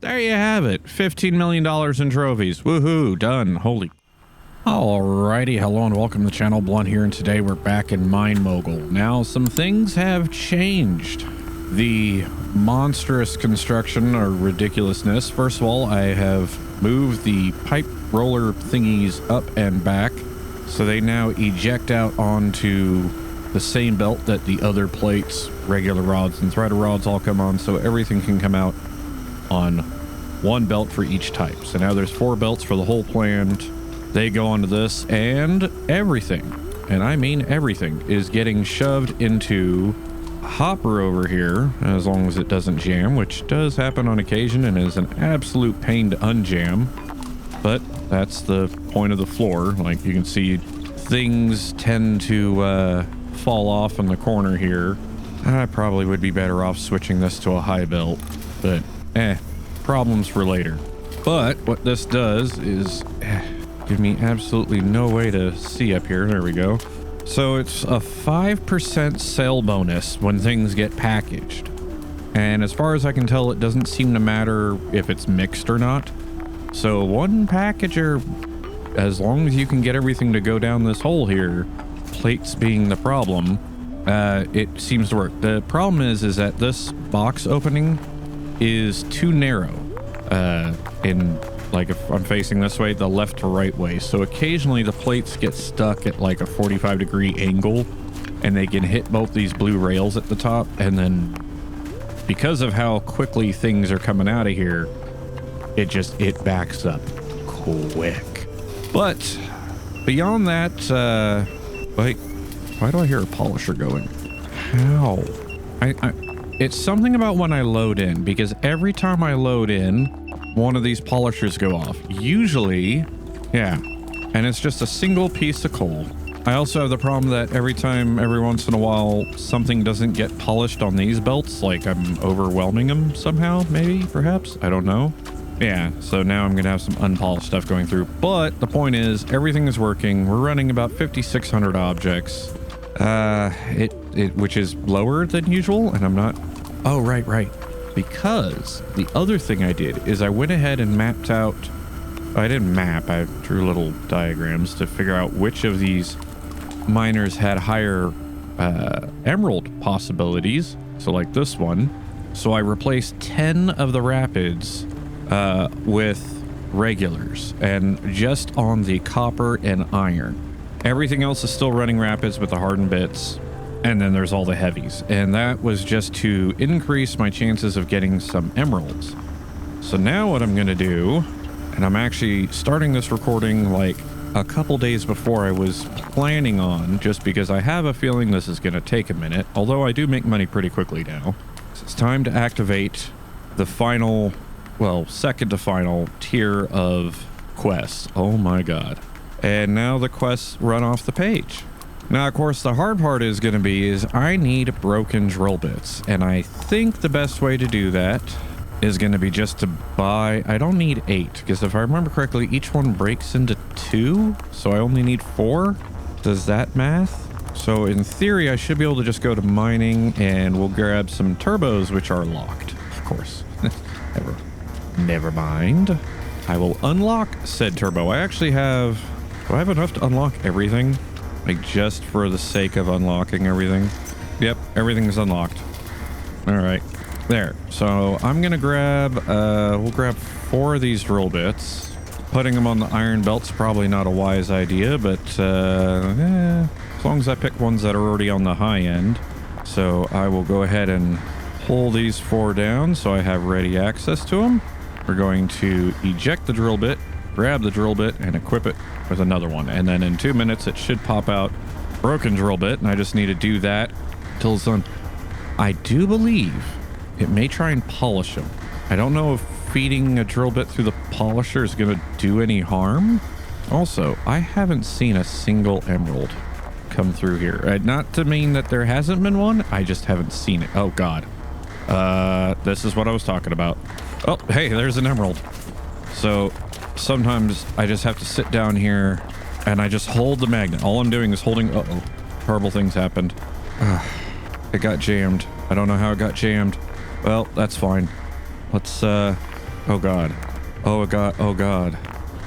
There you have it. $15 million in trophies. Woohoo, done. Holy. Alrighty, hello and welcome to the channel. Blunt here, and today we're back in Mine Mogul. Now, some things have changed. The monstrous construction or ridiculousness. First of all, I have moved the pipe roller thingies up and back, so they now eject out onto the same belt that the other plates, regular rods and threaded rods all come on, so everything can come out on one belt for each type. So now there's 4 belts for the whole plant. They go onto this, and everything, and I mean everything, is getting shoved into a hopper over here, as long as it doesn't jam, which does happen on occasion and is an absolute pain to unjam. But that's the point of the floor. Like you can see, things tend to fall off in the corner here. I probably would be better off switching this to a high belt, but problems for later. But what this does is give me absolutely no way to see up here. There we go. So it's a 5% sale bonus when things get packaged. And as far as I can tell, it doesn't seem to matter if it's mixed or not. So one packager, as long as you can get everything to go down this hole here, plates being the problem, it seems to work. The problem is that this box opening is too narrow. In like, if I'm facing this way, the left to right way. So occasionally the plates get stuck at like a 45-degree angle, and they can hit both these blue rails at the top. And then because of how quickly things are coming out of here, it backs up quick. But beyond that, wait, why do I hear a polisher going? How? It's something about when I load in, because every time I load in, one of these polishers go off. Usually, yeah, and it's just a single piece of coal. I also have the problem that every once in a while, something doesn't get polished on these belts, like I'm overwhelming them somehow, maybe, perhaps, I don't know. Yeah, so now I'm gonna have some unpolished stuff going through, but the point is, everything is working. We're running about 5,600 objects, which is lower than usual, and I'm not, oh, right. Because the other thing I did is I went ahead and mapped out, I didn't map, I drew little diagrams to figure out which of these miners had higher emerald possibilities. So like this one. So I replaced 10 of the rapids with regulars, and just on the copper and iron. Everything else is still running rapids with the hardened bits. And then there's all the heavies, and that was just to increase my chances of getting some emeralds. So now what I'm gonna do, and I'm actually starting this recording like a couple days before I was planning on, just because I have a feeling this is gonna take a minute, although I do make money pretty quickly now. So it's time to activate the final, well, second to final tier of quests. Oh my god. And now the quests run off the page. Now, of course, the hard part is going to be I need broken drill bits, and I think the best way to do that is going to be just to buy, I don't need 8, because if I remember correctly, each one breaks into 2, so I only need 4. Does that math? So in theory, I should be able to just go to mining, and we'll grab some turbos, which are locked, of course. Never mind. I will unlock said turbo. I actually have, do I have enough to unlock everything? Like, just for the sake of unlocking everything. Yep, everything is unlocked. All right, there. So I'm gonna grab, we'll grab 4 of these drill bits. Putting them on the iron belt's probably not a wise idea, but as long as I pick ones that are already on the high end. So I will go ahead and pull these 4 down so I have ready access to them. We're going to eject the drill bit, grab the drill bit, and equip it with another one, and then in 2 minutes it should pop out broken drill bit, and I just need to do that till it's done. I do believe it may try and polish them. I don't know if feeding a drill bit through the polisher is going to do any harm. Also, I haven't seen a single emerald come through here. Not to mean that there hasn't been one, I just haven't seen it. Oh god, this is what I was talking about. Oh, hey, there's an emerald. So sometimes I just have to sit down here and I just hold the magnet. All I'm doing is holding, uh-oh, horrible things happened. It got jammed. I don't know how it got jammed. Well, that's fine. Let's Oh God. Oh God. Oh God.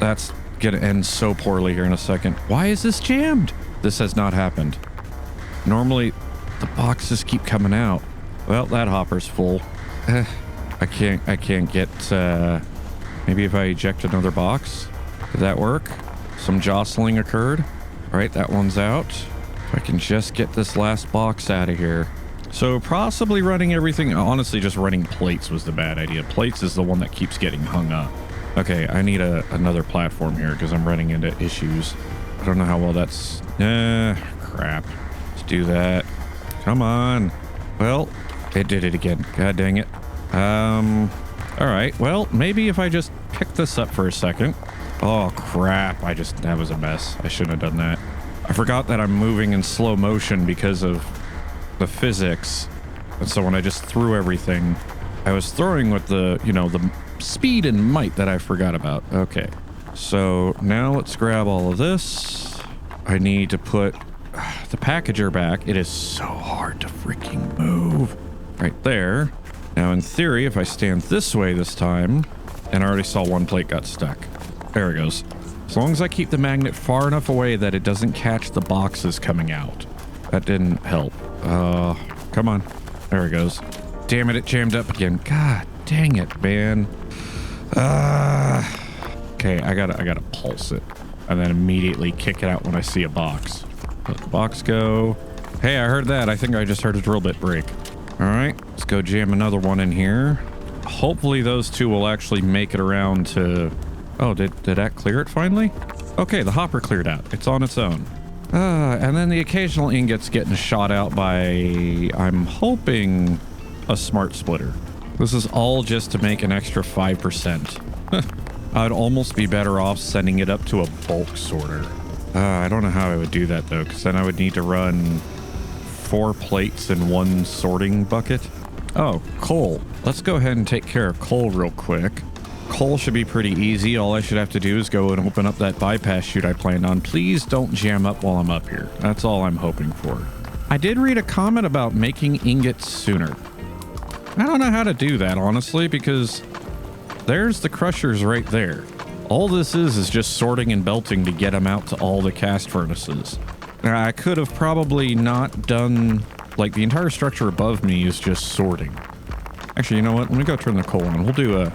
That's gonna end so poorly here in a second. Why is this jammed? This has not happened. Normally the boxes keep coming out. Well, that hopper's full. I can't get, maybe if I eject another box, did that work? Some jostling occurred. All right, that one's out. If I can just get this last box out of here. So possibly running everything, honestly, just running plates was the bad idea. Plates is the one that keeps getting hung up. Okay, I need another platform here because I'm running into issues. I don't know how well that's, crap. Let's do that. Come on. Well, it did it again. God dang it. All right, well, maybe if I just pick this up for a second. Oh, crap. That was a mess. I shouldn't have done that. I forgot that I'm moving in slow motion because of the physics. And so when I just threw everything, I was throwing with the, the speed and might that I forgot about. Okay. So now let's grab all of this. I need to put the packager back. It is so hard to freaking move. Right there. Now in theory, if I stand this way this time, and I already saw one plate got stuck. There it goes. As long as I keep the magnet far enough away that it doesn't catch the boxes coming out. That didn't help. Come on. There it goes. Damn it, it jammed up again. God dang it, man. Okay, I gotta pulse it. And then immediately kick it out when I see a box. Let the box go. Hey, I heard that. I think I just heard a drill bit break. All right, let's go jam another one in here. Hopefully those two will actually make it around to... Oh, did that clear it finally? Okay, the hopper cleared out. It's on its own. And then the occasional ingot's getting shot out by, I'm hoping, a smart splitter. This is all just to make an extra 5%. I'd almost be better off sending it up to a bulk sorter. I don't know how I would do that, though, because then I would need to run 4 plates in one sorting bucket. Oh, coal. Let's go ahead and take care of coal real quick. Coal should be pretty easy. All I should have to do is go and open up that bypass chute I planned on. Please don't jam up while I'm up here. That's all I'm hoping for. I did read a comment about making ingots sooner. I don't know how to do that, honestly, because there's the crushers right there. All this is just sorting and belting to get them out to all the cast furnaces. Now, I could have probably not done... Like, the entire structure above me is just sorting. Actually, you know what? Let me go turn the coal on. We'll do a...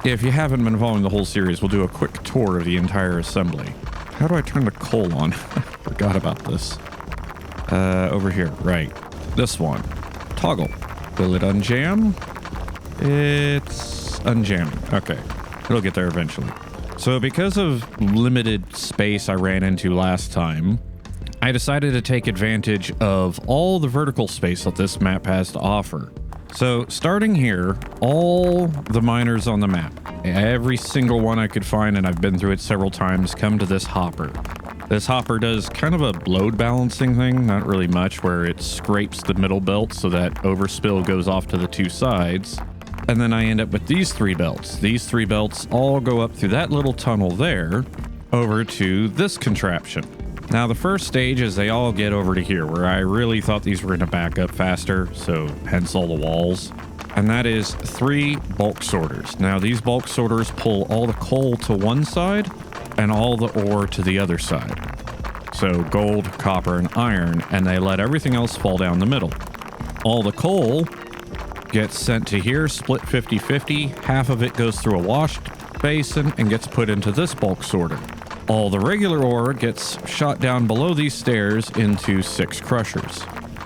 If you haven't been following the whole series, we'll do a quick tour of the entire assembly. How do I turn the coal on? Forgot about this. Over here. Right. This one. Toggle. Will it unjam? It's unjamming. Okay. It'll get there eventually. So because of limited space I ran into last time, I decided to take advantage of all the vertical space that this map has to offer. So starting here, all the miners on the map, every single one I could find, and I've been through it several times, come to this hopper. This hopper does kind of a load balancing thing, not really much, where it scrapes the middle belt so that overspill goes off to the 2 sides. And then I end up with these 3 belts. These 3 belts all go up through that little tunnel there over to this contraption. Now, the first stage is they all get over to here, where I really thought these were going to back up faster, so hence all the walls. And that is 3 bulk sorters. Now, these bulk sorters pull all the coal to one side and all the ore to the other side. So gold, copper, and iron, and they let everything else fall down the middle. All the coal gets sent to here, split 50-50. Half of it goes through a wash basin and gets put into this bulk sorter. All the regular ore gets shot down below these stairs into 6 crushers.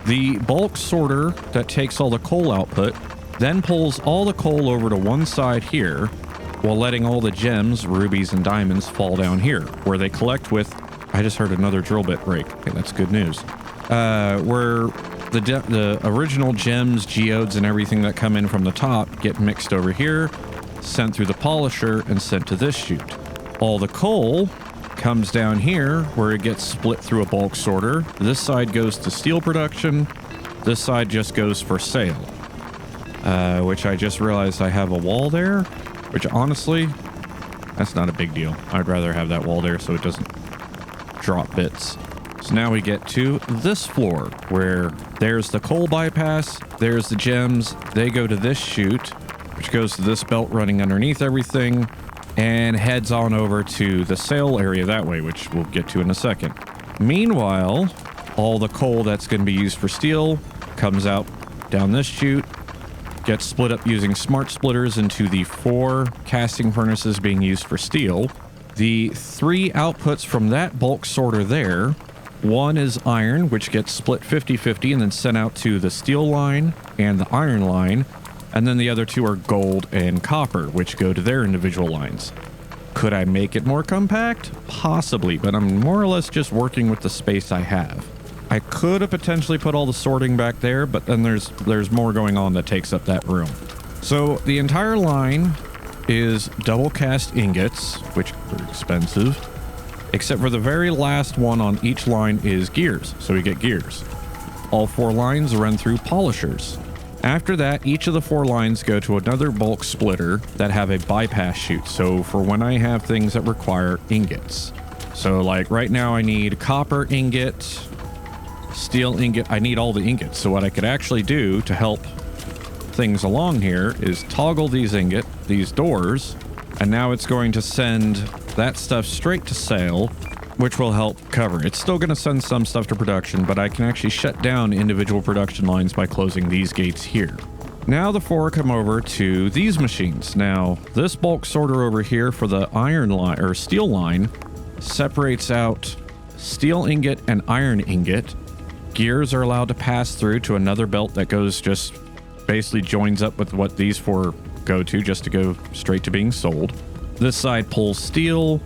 The bulk sorter that takes all the coal output then pulls all the coal over to one side here, while letting all the gems, rubies, and diamonds fall down here, where they collect with... I just heard another drill bit break. Okay, that's good news. Where the original gems, geodes, and everything that come in from the top get mixed over here, sent through the polisher, and sent to this chute. All the coal comes down here, where it gets split through a bulk sorter. This side goes to steel production. This side just goes for sale. Which I just realized I have a wall there, which honestly, that's not a big deal. I'd rather have that wall there so it doesn't drop bits. So now we get to this floor, where there's the coal bypass, there's the gems, they go to this chute, which goes to this belt running underneath everything and heads on over to the sail area that way, which we'll get to in a second. Meanwhile, all the coal that's going to be used for steel comes out down this chute, gets split up using smart splitters into the 4 casting furnaces being used for steel. The 3 outputs from that bulk sorter there, one is iron, which gets split 50-50 and then sent out to the steel line and the iron line, and then the other 2 are gold and copper, which go to their individual lines. Could I make it more compact? Possibly, but I'm more or less just working with the space I have. I could have potentially put all the sorting back there, but then there's more going on that takes up that room. So the entire line is double cast ingots, which are expensive, except for the very last one on each line is gears, so we get gears. All 4 lines run through polishers. After that, each of the 4 lines go to another bulk splitter that have a bypass chute, so for when I have things that require ingots. So like right now I need copper ingot, steel ingot, I need all the ingots. So what I could actually do to help things along here is toggle these doors, and now it's going to send that stuff straight to sale, which will help cover. It's still going to send some stuff to production, but I can actually shut down individual production lines by closing these gates here. Now the 4 come over to these machines. Now this bulk sorter over here for the iron line or steel line separates out steel ingot and iron ingot. Gears are allowed to pass through to another belt that goes just basically joins up with what these 4 go to, just to go straight to being sold. This side pulls steel.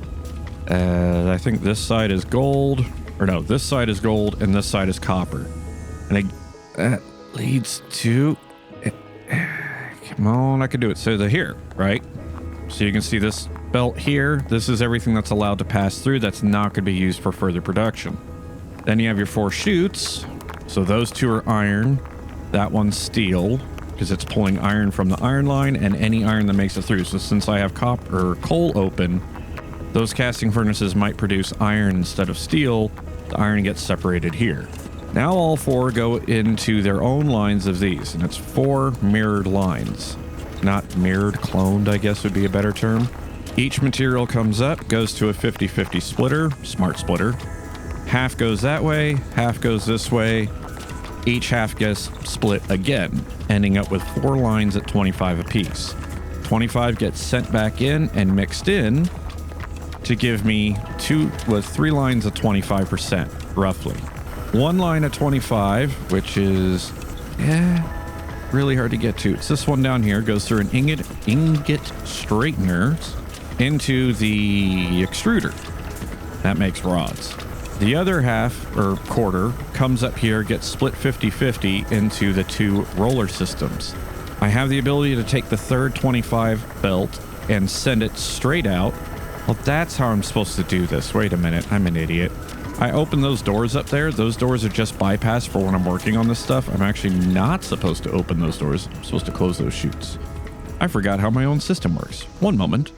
I think this side is gold, or no, this side is gold and this side is copper. And that leads to, come on, I can do it. So they're here, right? So you can see this belt here. This is everything that's allowed to pass through that's not going to be used for further production. Then you have your 4 chutes. So those 2 are iron. That one's steel, because it's pulling iron from the iron line and any iron that makes it through. So since I have copper or coal open, those casting furnaces might produce iron instead of steel. The iron gets separated here. Now all 4 go into their own lines of these, and it's 4 mirrored lines. Not mirrored, cloned, I guess would be a better term. Each material comes up, goes to a 50-50 splitter, smart splitter. Half goes that way, half goes this way. Each half gets split again, ending up with 4 lines at 25 apiece. 25 gets sent back in and mixed in to give me 3 lines of 25%, roughly. 1 line of 25, which is really hard to get to. It's this one down here, goes through an ingot straightener into the extruder. That makes rods. The other half, or quarter, comes up here, gets split 50-50 into the 2 roller systems. I have the ability to take the third 25 belt and send it straight out. Well, that's how I'm supposed to do this. Wait a minute, I'm an idiot. I open those doors up there. Those doors are just bypassed for when I'm working on this stuff. I'm actually not supposed to open those doors. I'm supposed to close those chutes. I forgot how my own system works. One moment.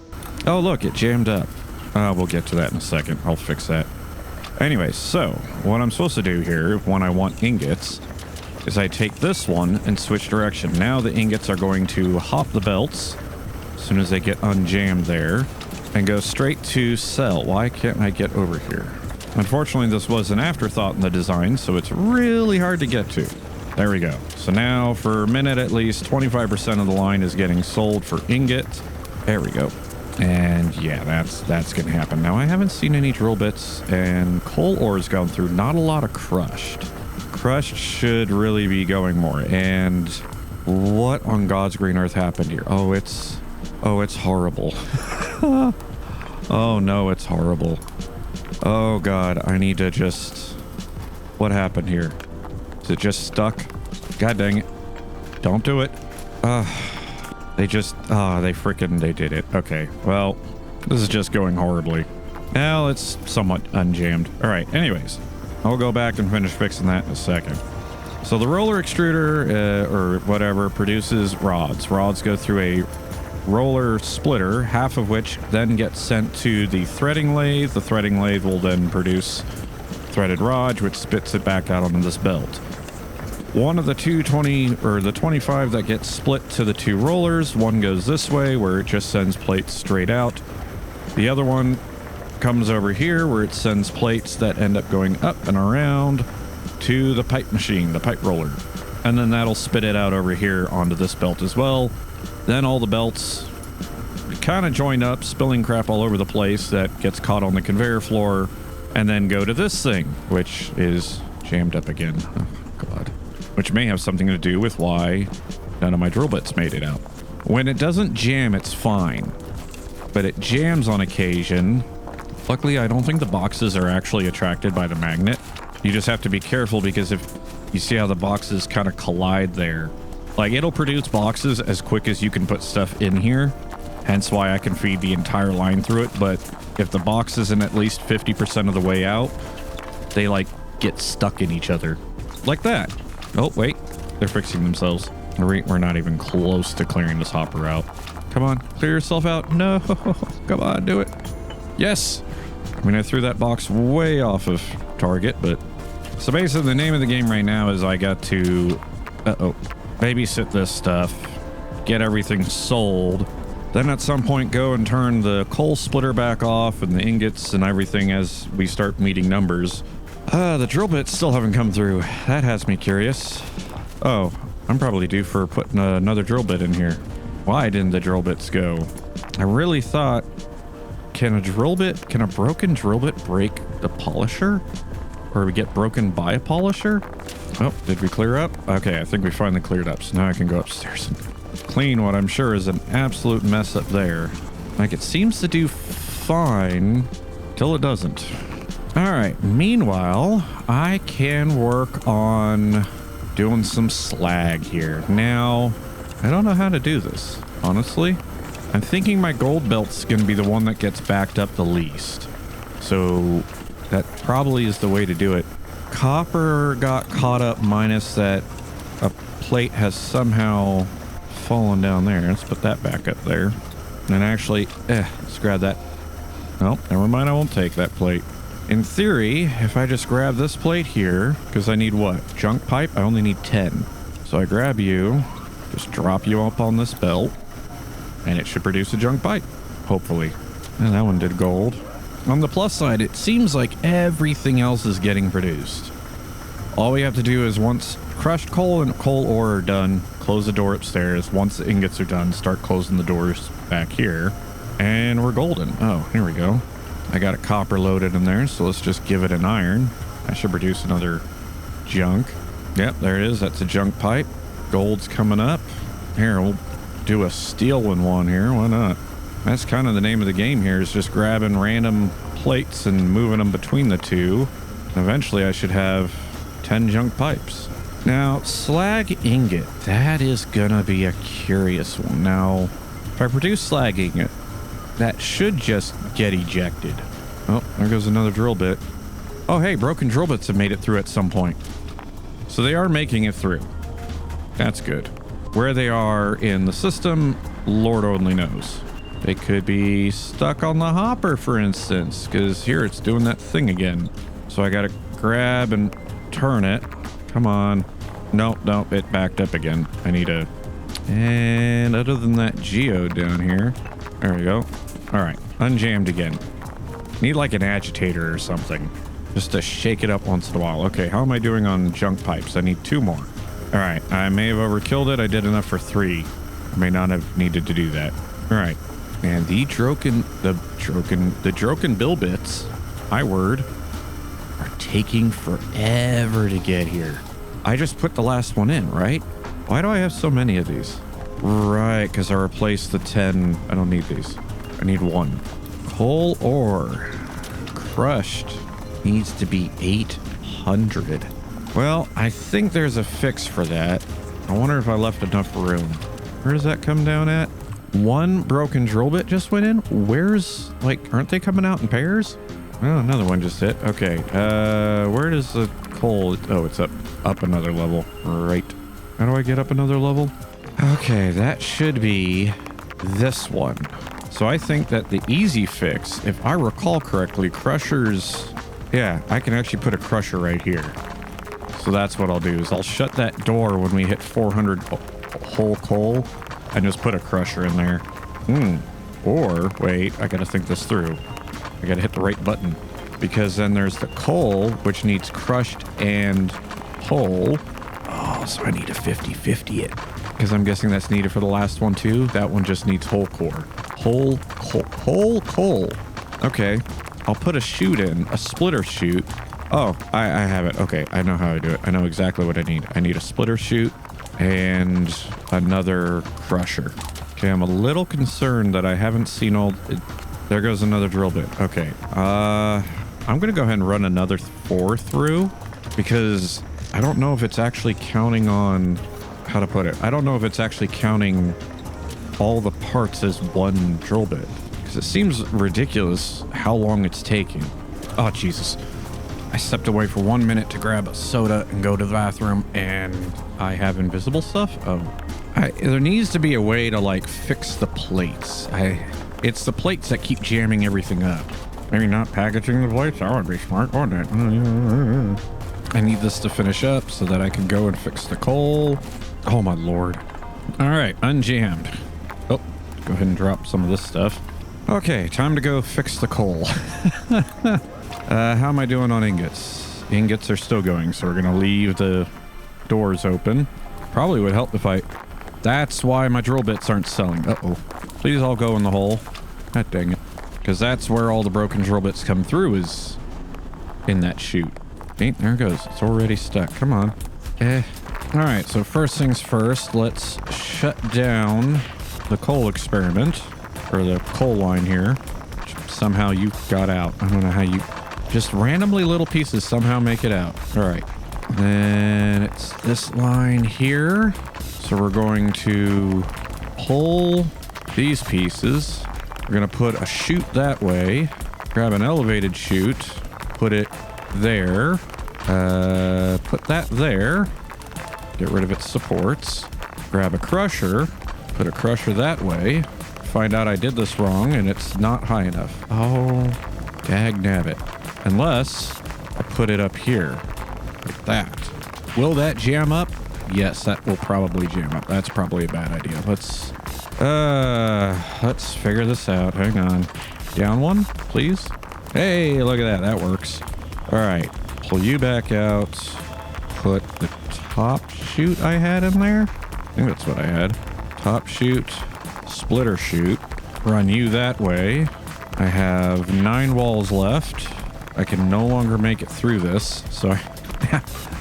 Oh, look, it jammed up. We'll get to that in a second. I'll fix that. Anyway, so what I'm supposed to do here when I want ingots is I take this one and switch direction. Now the ingots are going to hop the belts as soon as they get unjammed there and go straight to sell. Why can't I get over here? Unfortunately, this was an afterthought in the design, so it's really hard to get to. There we go. So now for a minute at least, 25% of the line is getting sold for ingot. There we go. And yeah, that's gonna happen. Now I haven't seen any drill bits, and coal ore's gone through. Not a lot of crushed. Crushed should really be going more. And what on God's green earth happened here? Oh, it's horrible. Oh no, it's horrible. Oh God, I need to just... What happened here? Is it just stuck? God dang it. Don't do it. They just... they did it. Okay, well, this is just going horribly. Well, it's somewhat unjammed. Alright, anyways. I'll go back and finish fixing that in a second. So the roller extruder, or whatever, produces rods. Rods go through a roller splitter, half of which then gets sent to the threading lathe. The threading lathe will then produce threaded rod, which spits it back out onto this belt. one of the 220 or the 25 that gets split to the two rollers. One goes this way where it just sends plates straight out. The other one comes over here where it sends plates that end up going up and around to the pipe machine, the pipe roller. And then that'll spit it out over here onto this belt as well. Then all the belts kind of join up, spilling crap all over the place that gets caught on the conveyor floor, and then go to this thing, which is jammed up again. Oh, God. Which may have something to do with why none of my drill bits made it out. When it doesn't jam, it's fine. But it jams on occasion. Luckily, I don't think the boxes are actually attracted by the magnet. You just have to be careful because if you see how the boxes kind of collide there, like it'll produce boxes as quick as you can put stuff in here. Hence why I can feed the entire line through it. But if the box isn't at least 50% of the way out, they like get stuck in each other like that. Oh, wait, they're fixing themselves. We're not even close to clearing this hopper out. Come on, clear yourself out. No, come on, do it. Yes. I mean, I threw that box way off of target, but so basically the name of the game right now is I got to, babysit this stuff, get everything sold. Then at some point go and turn the coal splitter back off and the ingots and everything as we start meeting numbers. The drill bits still haven't come through. That has me curious. Oh, I'm probably due for putting another drill bit in here. Why didn't the drill bits go? I really thought, can a broken drill bit break the polisher? Or we get broken by a polisher? Oh, did we clear up? Okay, I think we finally cleared up. So now I can go upstairs and clean what I'm sure is an absolute mess up there. Like it seems to do fine till it doesn't. All right, meanwhile, I can work on doing some slag here. Now, I don't know how to do this, honestly. I'm thinking my gold belt's gonna be the one that gets backed up the least. So that probably is the way to do it. Copper got caught up minus that a plate has somehow fallen down there. Let's put that back up there. And actually, let's grab that. Oh, never mind, I won't take that plate. In theory, if I just grab this plate here, because I need what? Junk pipe? I only need 10. So I grab you, just drop you up on this belt, and it should produce a junk pipe, hopefully. And that one did gold. On the plus side, it seems like everything else is getting produced. All we have to do is once crushed coal and coal ore are done, close the door upstairs. Once the ingots are done, start closing the doors back here. And we're golden. Oh, here we go. I got a copper loaded in there, so let's just give it an iron. I should produce another junk. Yep, there it is. That's a junk pipe. Gold's coming up. Here, we'll do a steel one here. Why not? That's kind of the name of the game here, is just grabbing random plates and moving them between the two. Eventually, I should have 10 junk pipes. Now, slag ingot. That is gonna be a curious one. Now, if I produce slag ingot, that should just get ejected. Oh, there goes another drill bit. Oh, hey, broken drill bits have made it through at some point. So they are making it through. That's good. Where they are in the system, Lord only knows. They could be stuck on the hopper, for instance, because here it's doing that thing again. So I got to grab and turn it. Come on. Nope, it backed up again. I need a... And other than that geode down here, there we go. All right, unjammed again. Need like an agitator or something, just to shake it up once in a while. Okay, how am I doing on junk pipes? I need 2 more. All right, I may have overkilled it. I did enough for 3. I may not have needed to do that. All right, and the droken bill bits, my word, are taking forever to get here. I just put the last one in, right? Why do I have so many of these? Right, because I replaced the 10. I don't need these. I need 1. Coal ore. Crushed. Needs to be 800. Well, I think there's a fix for that. I wonder if I left enough room. Where does that come down at? 1 broken drill bit just went in? Where's, like, aren't they coming out in pairs? Oh, another one just hit. Okay, where does the coal... Oh, it's up another level. Right. How do I get up another level? Okay, that should be this one. So I think that the easy fix, if I recall correctly, crushers... Yeah, I can actually put a crusher right here. So that's what I'll do is I'll shut that door when we hit 400 whole coal and just put a crusher in there. Or wait, I gotta think this through. I gotta hit the right button because then there's the coal, which needs crushed and whole. Oh, so I need a 50-50 it because I'm guessing that's needed for the last one too. That one just needs whole core. Whole coal. Okay. I'll put a chute in, a splitter chute. Oh, I have it. Okay, I know how I do it. I know exactly what I need. I need a splitter chute and another crusher. Okay, I'm a little concerned that I haven't seen all... There goes another drill bit. Okay, I'm going to go ahead and run another 4 through because I don't know if it's actually counting on... How to put it? I don't know if it's actually counting all the parts as one drill bit. Because it seems ridiculous how long it's taking. Oh, Jesus. I stepped away for 1 minute to grab a soda and go to the bathroom, and I have invisible stuff? Oh. There needs to be a way to, like, fix the plates. It's the plates that keep jamming everything up. Maybe not packaging the plates? That would be smart, wouldn't it? I need this to finish up so that I can go and fix the coal. Oh, my Lord. All right, unjammed. Oh, go ahead and drop some of this stuff. Okay, time to go fix the coal. How am I doing on ingots? Ingots are still going, so we're going to leave the doors open. Probably would help if I... That's why my drill bits aren't selling. Uh-oh. Please all go in the hole. God dang it. Because that's where all the broken drill bits come through is in that chute. There it goes. It's already stuck. Come on. Alright, so first things first, let's shut down the coal experiment. Or the coal line here. Somehow you got out. I don't know how you... Just randomly little pieces somehow make it out. Alright. Then it's this line here. So we're going to pull these pieces. We're going to put a chute that way. Grab an elevated chute. Put it there. Put that there. Get rid of its supports. Grab a crusher. Put a crusher that way. Find out I did this wrong and it's not high enough. Oh, dag nabbit. Unless I put it up here. Like that. Will that jam up? Yes, that will probably jam up. That's probably a bad idea. Let's figure this out. Hang on. Down one, please. Hey, look at that. That works. All right. Pull you back out. Put the top chute I had in there. I think that's what I had. Top chute. Splitter chute. Run you that way. I have 9 walls left. I can no longer make it through this. So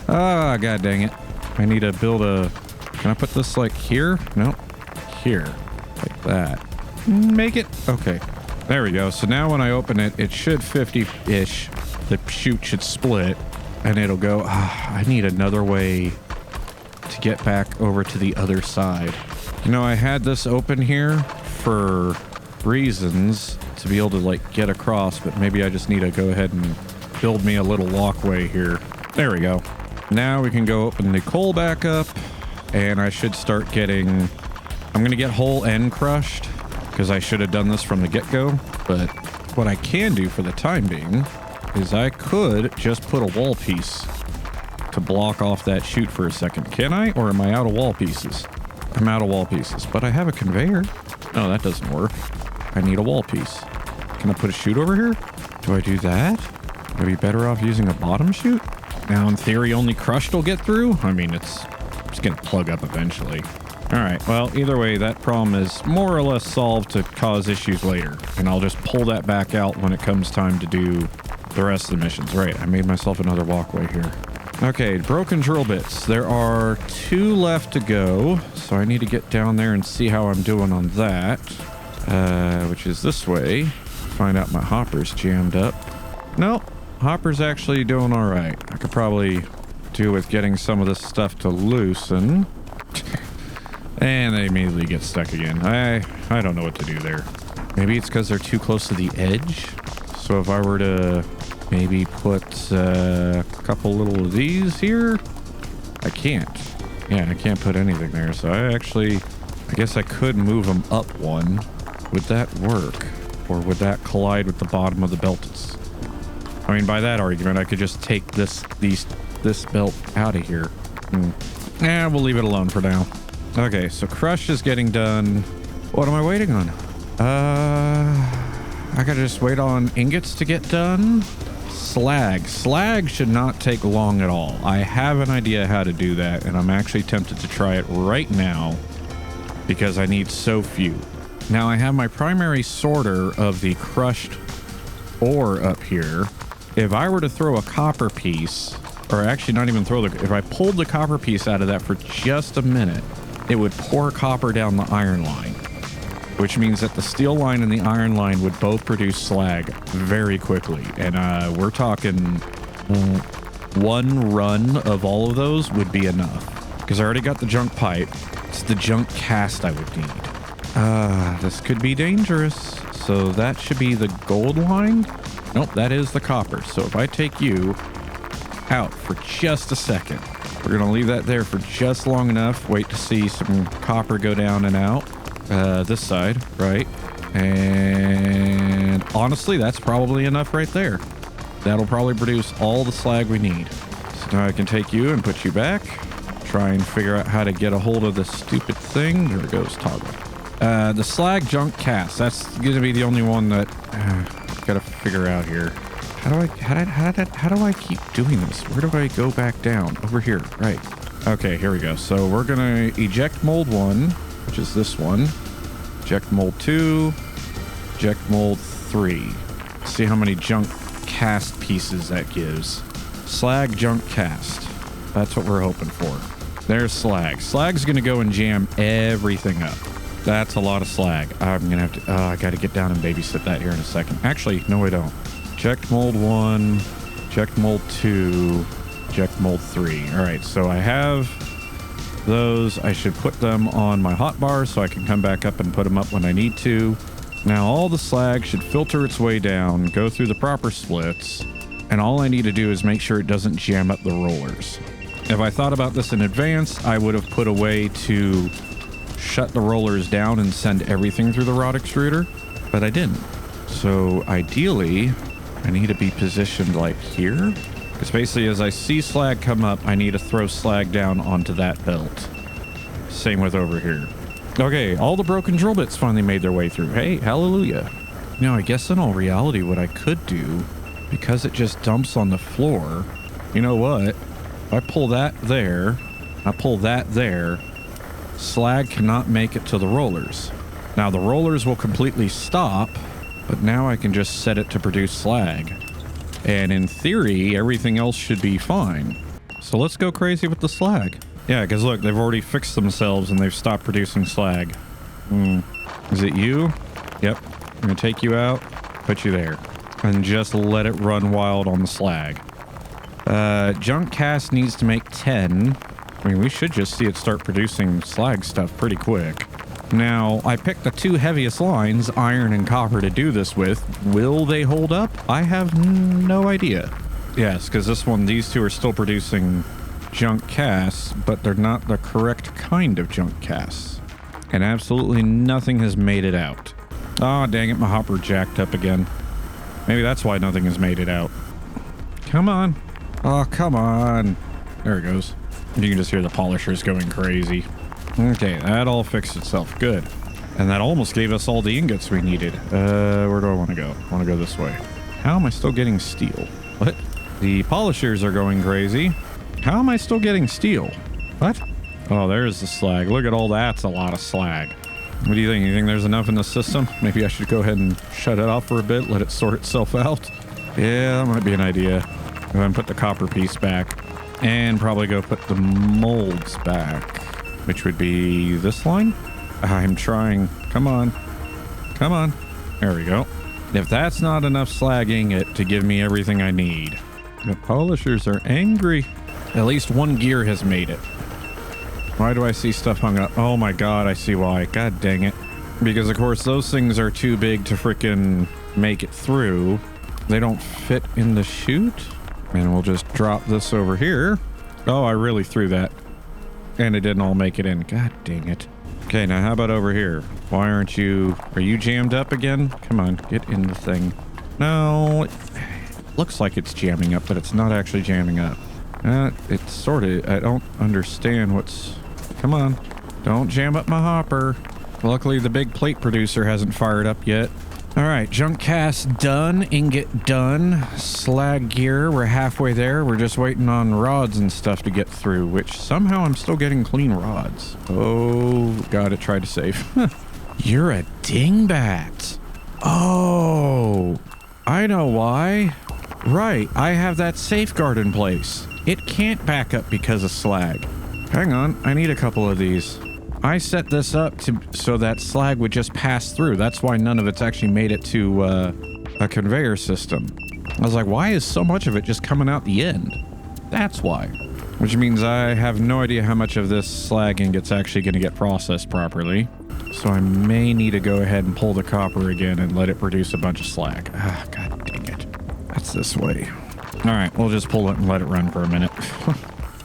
ah, god dang it. I need to build a... Can I put this like here? Nope. Here. Like that. Make it... Okay. There we go. So now when I open it, it should 50-ish. The chute should split. And it'll go... I need another way to get back over to the other side. You know, I had this open here for reasons to be able to, like, get across. But maybe I just need to go ahead and build me a little walkway here. There we go. Now we can go open the coal back up, and I should start getting... I'm going to get whole and crushed, because I should have done this from the get-go. But what I can do for the time being is I could just put a wall piece to block off that chute for a second. Can I? Or am I out of wall pieces? I'm out of wall pieces, but I have a conveyor. No, that doesn't work. I need a wall piece. Can I put a chute over here? Do I do that? Would I be better off using a bottom chute? Now, in theory, only crushed will get through. I mean, it's going to plug up eventually. All right. Well, either way, that problem is more or less solved to cause issues later. And I'll just pull that back out when it comes time to do the rest of the missions. Right. I made myself another walkway here. Okay. Broken drill bits. There are 2 left to go. So I need to get down there and see how I'm doing on that. Which is this way. Find out my hopper's jammed up. Nope. Hopper's actually doing all right. I could probably do with getting some of this stuff to loosen. And they immediately get stuck again. I don't know what to do there. Maybe it's because they're too close to the edge. So if I were to maybe put a couple little of these here. I can't. Yeah, I can't put anything there. So I guess I could move them up one. Would that work? Or would that collide with the bottom of the belt? I mean, by that argument, I could just take these this belt out of here. We'll leave it alone for now. Okay, so crush is getting done. What am I waiting on? I gotta just wait on ingots to get done. Slag should not take long at all. I have an idea how to do that, and I'm actually tempted to try it right now because I need so few. Now I have my primary sorter of the crushed ore up here. If I were to throw a copper piece, or actually not even throw if I pulled the copper piece out of that for just a minute, it would pour copper down the iron line, which means that the steel line and the iron line would both produce slag very quickly. And we're talking one run of all of those would be enough, because I already got the junk pipe. It's the junk cast I would need. This could be dangerous. So that should be the gold line. Nope, that is the copper. So if I take you out for just a second, we're gonna leave that there for just long enough. Wait to see some copper go down and out. This side, right? And honestly, that's probably enough right there. That'll probably produce all the slag we need. So now I can take you and put you back. Try and figure out how to get a hold of this stupid thing. There it goes, toggle. The slag junk cast. That's gonna be the only one that gotta figure out here. How do I keep doing this? Where do I go back down? Over here, right? Okay, here we go. So we're gonna eject mold 1, which is this one. Eject mold 2. Eject mold 3. See how many junk cast pieces that gives. Slag junk cast. That's what we're hoping for. There's slag. Slag's gonna go and jam everything up. That's a lot of slag. I'm gonna have to, I gotta get down and babysit that here in a second. Actually, no I don't. Eject mold 1, eject mold 2, eject mold 3. All right, so I have those. I should put them on my hotbar so I can come back up and put them up when I need to. Now all the slag should filter its way down, go through the proper splits, and all I need to do is make sure it doesn't jam up the rollers. If I thought about this in advance, I would have put a way to shut the rollers down and send everything through the rod extruder, but I didn't. So ideally, I need to be positioned like here, because basically as I see slag come up, I need to throw slag down onto that belt. Same with over here. Okay, all the broken drill bits finally made their way through. Hey, hallelujah. Now, I guess in all reality, what I could do, because it just dumps on the floor, you know what? If I pull that there, I pull that there, slag cannot make it to the rollers. Now, the rollers will completely stop, but now I can just set it to produce slag. And in theory, everything else should be fine. So let's go crazy with the slag. Yeah, because look, they've already fixed themselves and they've stopped producing slag. Is it you? Yep. I'm going to take you out, put you there, and just let it run wild on the slag. Junk cast needs to make 10. I mean, we should just see it start producing slag stuff pretty quick. Now, I picked the two heaviest lines, iron and copper, to do this with. Will they hold up? I have no idea. Yes, because these two are still producing junk casts, but they're not the correct kind of junk casts. And absolutely nothing has made it out. Oh, dang it, my hopper jacked up again. Maybe that's why nothing has made it out. Come on. Oh, come on. There it goes. You can just hear the polishers going crazy. Okay, that all fixed itself. Good. And that almost gave us all the ingots we needed. Where do I want to go? I want to go this way. How am I still getting steel? What? The polishers are going crazy. How am I still getting steel? What? Oh, there's the slag. Look at all that. That's a lot of slag. What do you think? You think there's enough in the system? Maybe I should go ahead and shut it off for a bit, let it sort itself out. Yeah, that might be an idea. Go ahead and put the copper piece back. And probably go put the molds back, which would be this line. I'm trying. Come on. Come on. There we go. If that's not enough slag ingot to give me everything I need. The polishers are angry. At least one gear has made it. Why do I see stuff hung up? Oh my god, I see why. God dang it. Because of course those things are too big to frickin' make it through. They don't fit in the chute. And we'll just drop this over here. Oh, I really threw that. And it didn't all make it in. God dang it. Okay, now how about over here? Why aren't you... Are you jammed up again? Come on, get in the thing. No, it looks like it's jamming up, but it's not actually jamming up. It's sort of... I don't understand what's... Come on. Don't jam up my hopper. Luckily, the big plate producer hasn't fired up yet. All right, junk cast done. Ingot done. Slag gear, we're halfway there. We're just waiting on rods and stuff to get through, which somehow I'm still getting clean rods. Oh, gotta try to save. You're a dingbat. Oh, I know why. Right, I have that safeguard in place. It can't back up because of slag. Hang on, I need a couple of these. I set this up so that slag would just pass through. That's why none of it's actually made it to a conveyor system. I was like, why is so much of it just coming out the end? That's why. Which means I have no idea how much of this slag ingot's actually going to get processed properly. So I may need to go ahead and pull the copper again and let it produce a bunch of slag. Ah, god dang it. That's this way. All right, we'll just pull it and let it run for a minute.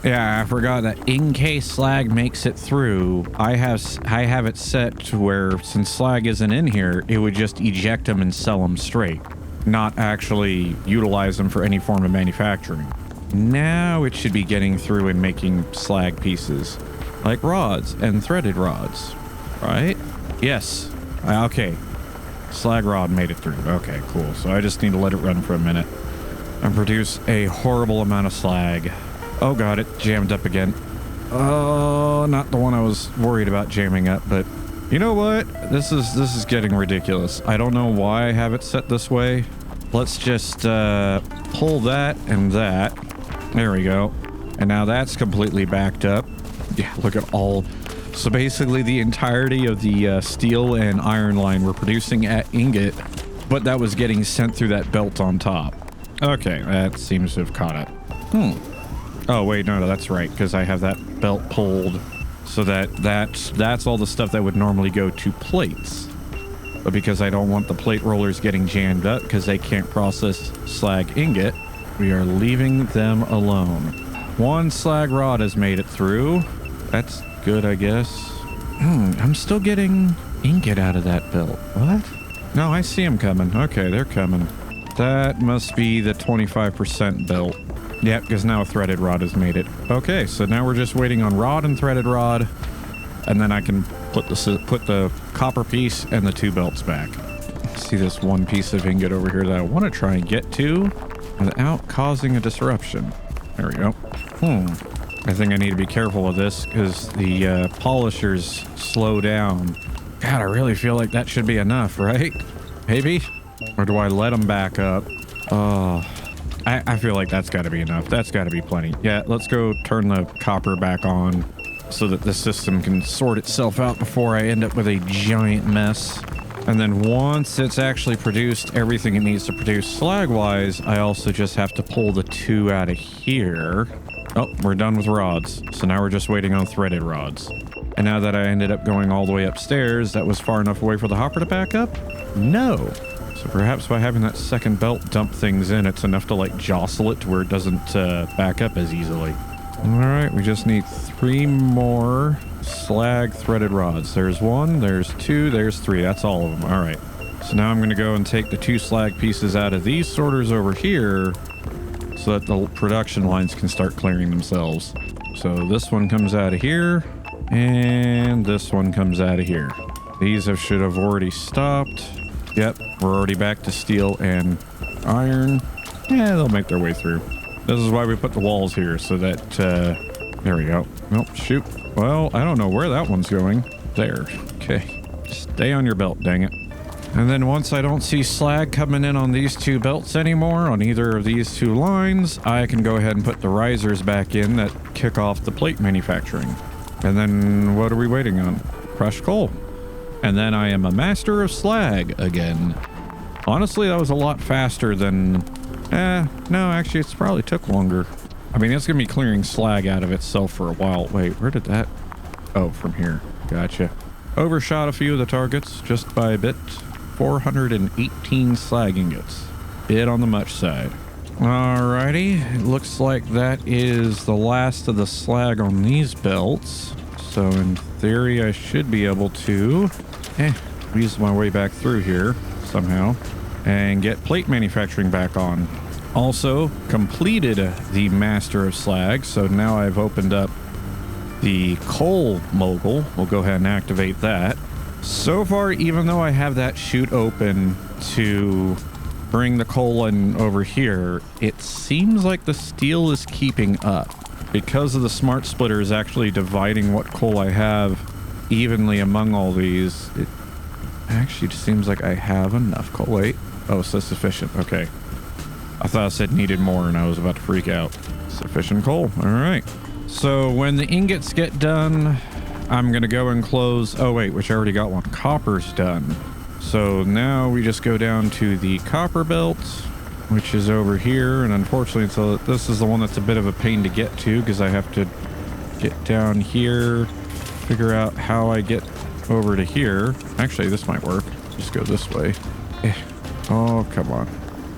Yeah, I forgot that in case slag makes it through, I have it set to where since slag isn't in here, it would just eject them and sell them straight, not actually utilize them for any form of manufacturing. Now it should be getting through and making slag pieces, like rods and threaded rods, right? Yes. Okay. Slag rod made it through. Okay, cool. So I just need to let it run for a minute and produce a horrible amount of slag. Oh god, it jammed up again. Oh, not the one I was worried about jamming up, but you know what? This is getting ridiculous. I don't know why I have it set this way. Let's just pull that and that. There we go. And now that's completely backed up. Yeah, look at all. So basically the entirety of the steel and iron line we're producing at ingot, but that was getting sent through that belt on top. Okay, that seems to have caught up. Oh, wait, no, that's right, because I have that belt pulled so that's all the stuff that would normally go to plates. But because I don't want the plate rollers getting jammed up because they can't process slag ingot, we are leaving them alone. One slag rod has made it through. That's good, I guess. I'm still getting ingot out of that belt. What? No, I see them coming. Okay, they're coming. That must be the 25% belt. Yeah, because now a threaded rod has made it. Okay, so now we're just waiting on rod and threaded rod, and then I can put the copper piece and the two belts back. See this one piece of ingot over here that I want to try and get to without causing a disruption. There we go. I think I need to be careful of this because the polishers slow down. God, I really feel like that should be enough, right? Maybe? Or do I let them back up? Oh... I feel like that's got to be enough. That's got to be plenty. Yeah, let's go turn the copper back on so that the system can sort itself out before I end up with a giant mess. And then once it's actually produced everything it needs to produce slag-wise, I also just have to pull the two out of here. Oh, we're done with rods. So now we're just waiting on threaded rods. And now that I ended up going all the way upstairs, that was far enough away for the hopper to back up? No. So perhaps by having that second belt dump things in, it's enough to like jostle it to where it doesn't back up as easily. All right, we just need 3 more slag threaded rods. There's 1, there's 2, there's 3. That's all of them. All right. So now I'm going to go and take the 2 slag pieces out of these sorters over here so that the production lines can start clearing themselves. So this one comes out of here and this one comes out of here. These should have already stopped. Yep, we're already back to steel and iron. Yeah, they'll make their way through. This is why we put the walls here, so that, there we go. Oh, shoot. Well, I don't know where that one's going. There. Okay. Stay on your belt, dang it. And then once I don't see slag coming in on these 2 belts anymore, on either of these 2 lines, I can go ahead and put the risers back in that kick off the plate manufacturing. And then what are we waiting on? Crushed coal. And then I am a master of slag again. Honestly, that was a lot faster than... no, actually, it's probably took longer. I mean, it's going to be clearing slag out of itself for a while. Wait, where did that... Oh, from here. Gotcha. Overshot a few of the targets just by a bit. 418 slag ingots. Bit on the much side. Alrighty. It looks like that is the last of the slag on these belts. So in theory, I should be able to... weasel my way back through here somehow and get plate manufacturing back on. Also completed the Master of Slag, so now I've opened up the Coal Mogul. We'll go ahead and activate that. So far, even though I have that chute open to bring the coal in over here, it seems like the steel is keeping up. Because of the smart splitters actually dividing what coal I have evenly among all these, it actually seems like I have enough coal. Wait. Oh, so sufficient. Okay. I thought I said needed more and I was about to freak out. Sufficient coal. All right. So when the ingots get done, I'm going to go and close. Oh, wait, which I already got one. Copper's done. So now we just go down to the copper belt, which is over here. And unfortunately, so this is the one that's a bit of a pain to get to because I have to get down here, figure out how I get over to here. Actually, this might work. Just go this way. Oh, come on.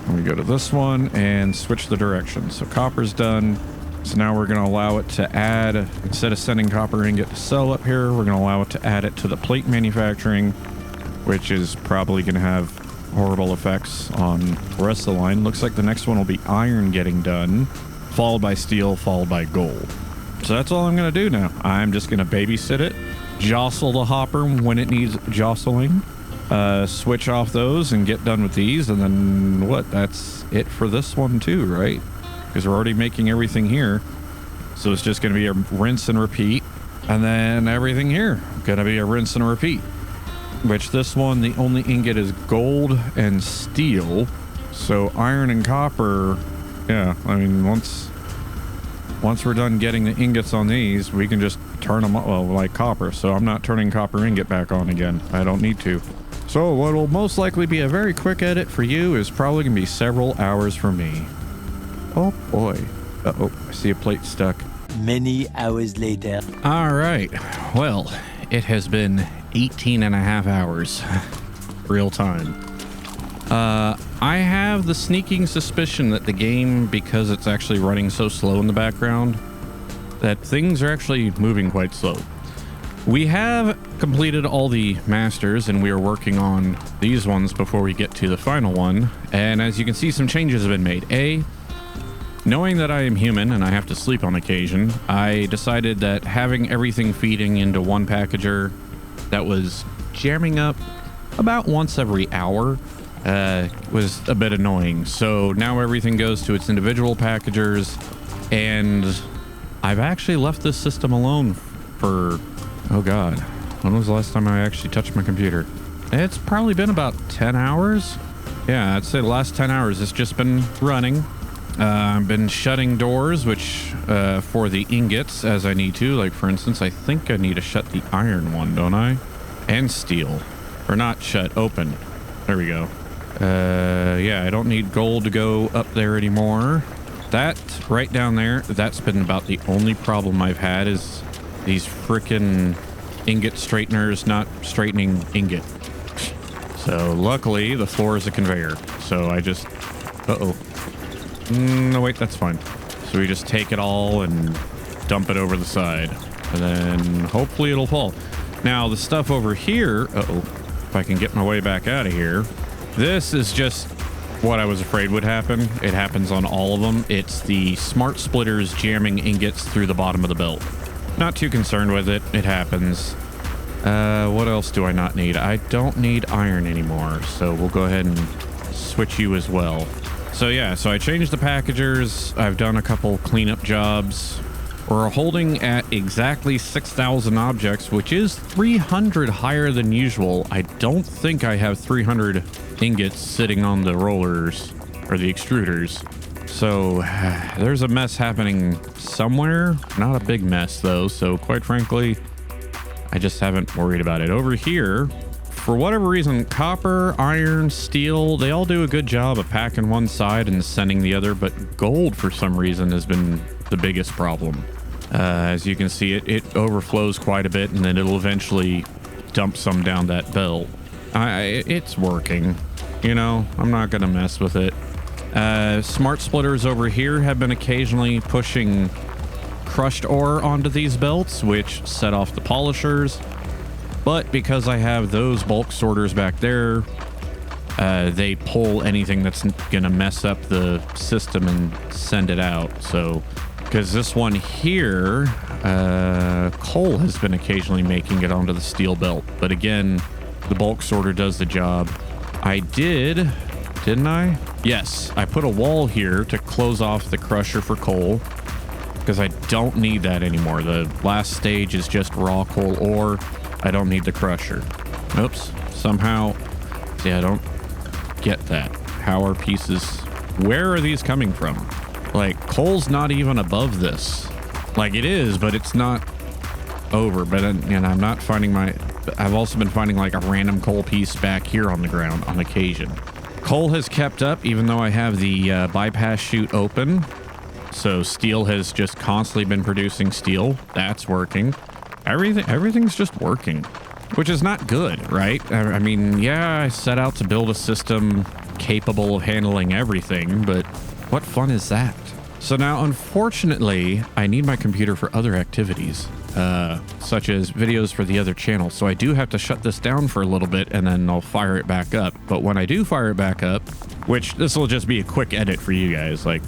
And we go to this one and switch the direction. So copper's done. So now we're going to allow it to add, instead of sending copper ingot to sell up here, we're going to allow it to add it to the plate manufacturing, which is probably going to have horrible effects on the rest of the line. Looks like the next one will be iron getting done, followed by steel, followed by gold. So that's all I'm going to do now. I'm just going to babysit it, jostle the hopper when it needs jostling, switch off those and get done with these. And then what? That's it for this one too, right? Because we're already making everything here. So it's just going to be a rinse and repeat. And then everything here, going to be a rinse and repeat. Which this one, the only ingot is gold and steel. So iron and copper, yeah, I mean, once we're done getting the ingots on these, we can just turn them on, well, like copper. So I'm not turning copper ingot back on again. I don't need to. So what will most likely be a very quick edit for you is probably going to be several hours for me. Oh boy. Uh-oh, I see a plate stuck. Many hours later. All right. Well, it has been 18 and a half hours. Real time. I have the sneaking suspicion that the game, because it's actually running so slow in the background, that things are actually moving quite slow. We have completed all the masters and we are working on these ones before we get to the final one. And as you can see, some changes have been made. Knowing that I am human and I have to sleep on occasion, I decided that having everything feeding into one packager that was jamming up about once every hour was a bit annoying. So now everything goes to its individual packagers, and I've actually left this system alone for, oh God, when was the last time I actually touched my computer? It's probably been about 10 hours. Yeah, I'd say the last 10 hours it's just been running. I've been shutting doors, which for the ingots as I need to. Like, for instance, I think I need to shut the iron one, don't I? And steel. Or not shut, open. There we go. Yeah, I don't need gold to go up there anymore. That right down there, that's been about the only problem I've had is these frickin' ingot straighteners not straightening ingot. So luckily the floor is a conveyor. So I just, no, wait, that's fine. So we just take it all and dump it over the side. And then hopefully it'll fall. Now, the stuff over here... if I can get my way back out of here. This is just what I was afraid would happen. It happens on all of them. It's the smart splitters jamming ingots through the bottom of the belt. Not too concerned with it. It happens. What else do I not need? I don't need iron anymore. So we'll go ahead and switch you as well. So yeah, so I changed the packagers. I've done a couple cleanup jobs. We're holding at exactly 6,000 objects, which is 300 higher than usual. I don't think I have 300 ingots sitting on the rollers or the extruders. So there's a mess happening somewhere. Not a big mess though. So quite frankly, I just haven't worried about it. Over here, for whatever reason, copper, iron, steel, they all do a good job of packing one side and sending the other, but gold for some reason has been the biggest problem. As you can see, it overflows quite a bit, and then it'll eventually dump some down that belt. It's working. You know, I'm not going to mess with it. Smart splitters over here have been occasionally pushing crushed ore onto these belts, which set off the polishers. But because I have those bulk sorters back there, they pull anything that's gonna mess up the system and send it out. So, because this one here, coal has been occasionally making it onto the steel belt, but again, the bulk sorter does the job. I didn't I? Yes, I put a wall here to close off the crusher for coal because I don't need that anymore. The last stage is just raw coal ore. I don't need the crusher. Oops, somehow, see, I don't get that. How are pieces, where are these coming from? Like, coal's not even above this. Like, it is, but it's not over. But, and I'm not finding I've also been finding like a random coal piece back here on the ground on occasion. Coal has kept up even though I have the bypass chute open. So steel has just constantly been producing steel. That's working. Everything's just working, which is not good, right? I mean, yeah, I set out to build a system capable of handling everything, but what fun is that? So now, unfortunately, I need my computer for other activities, such as videos for the other channel. So I do have to shut this down for a little bit and then I'll fire it back up. But when I do fire it back up, which this will just be a quick edit for you guys, like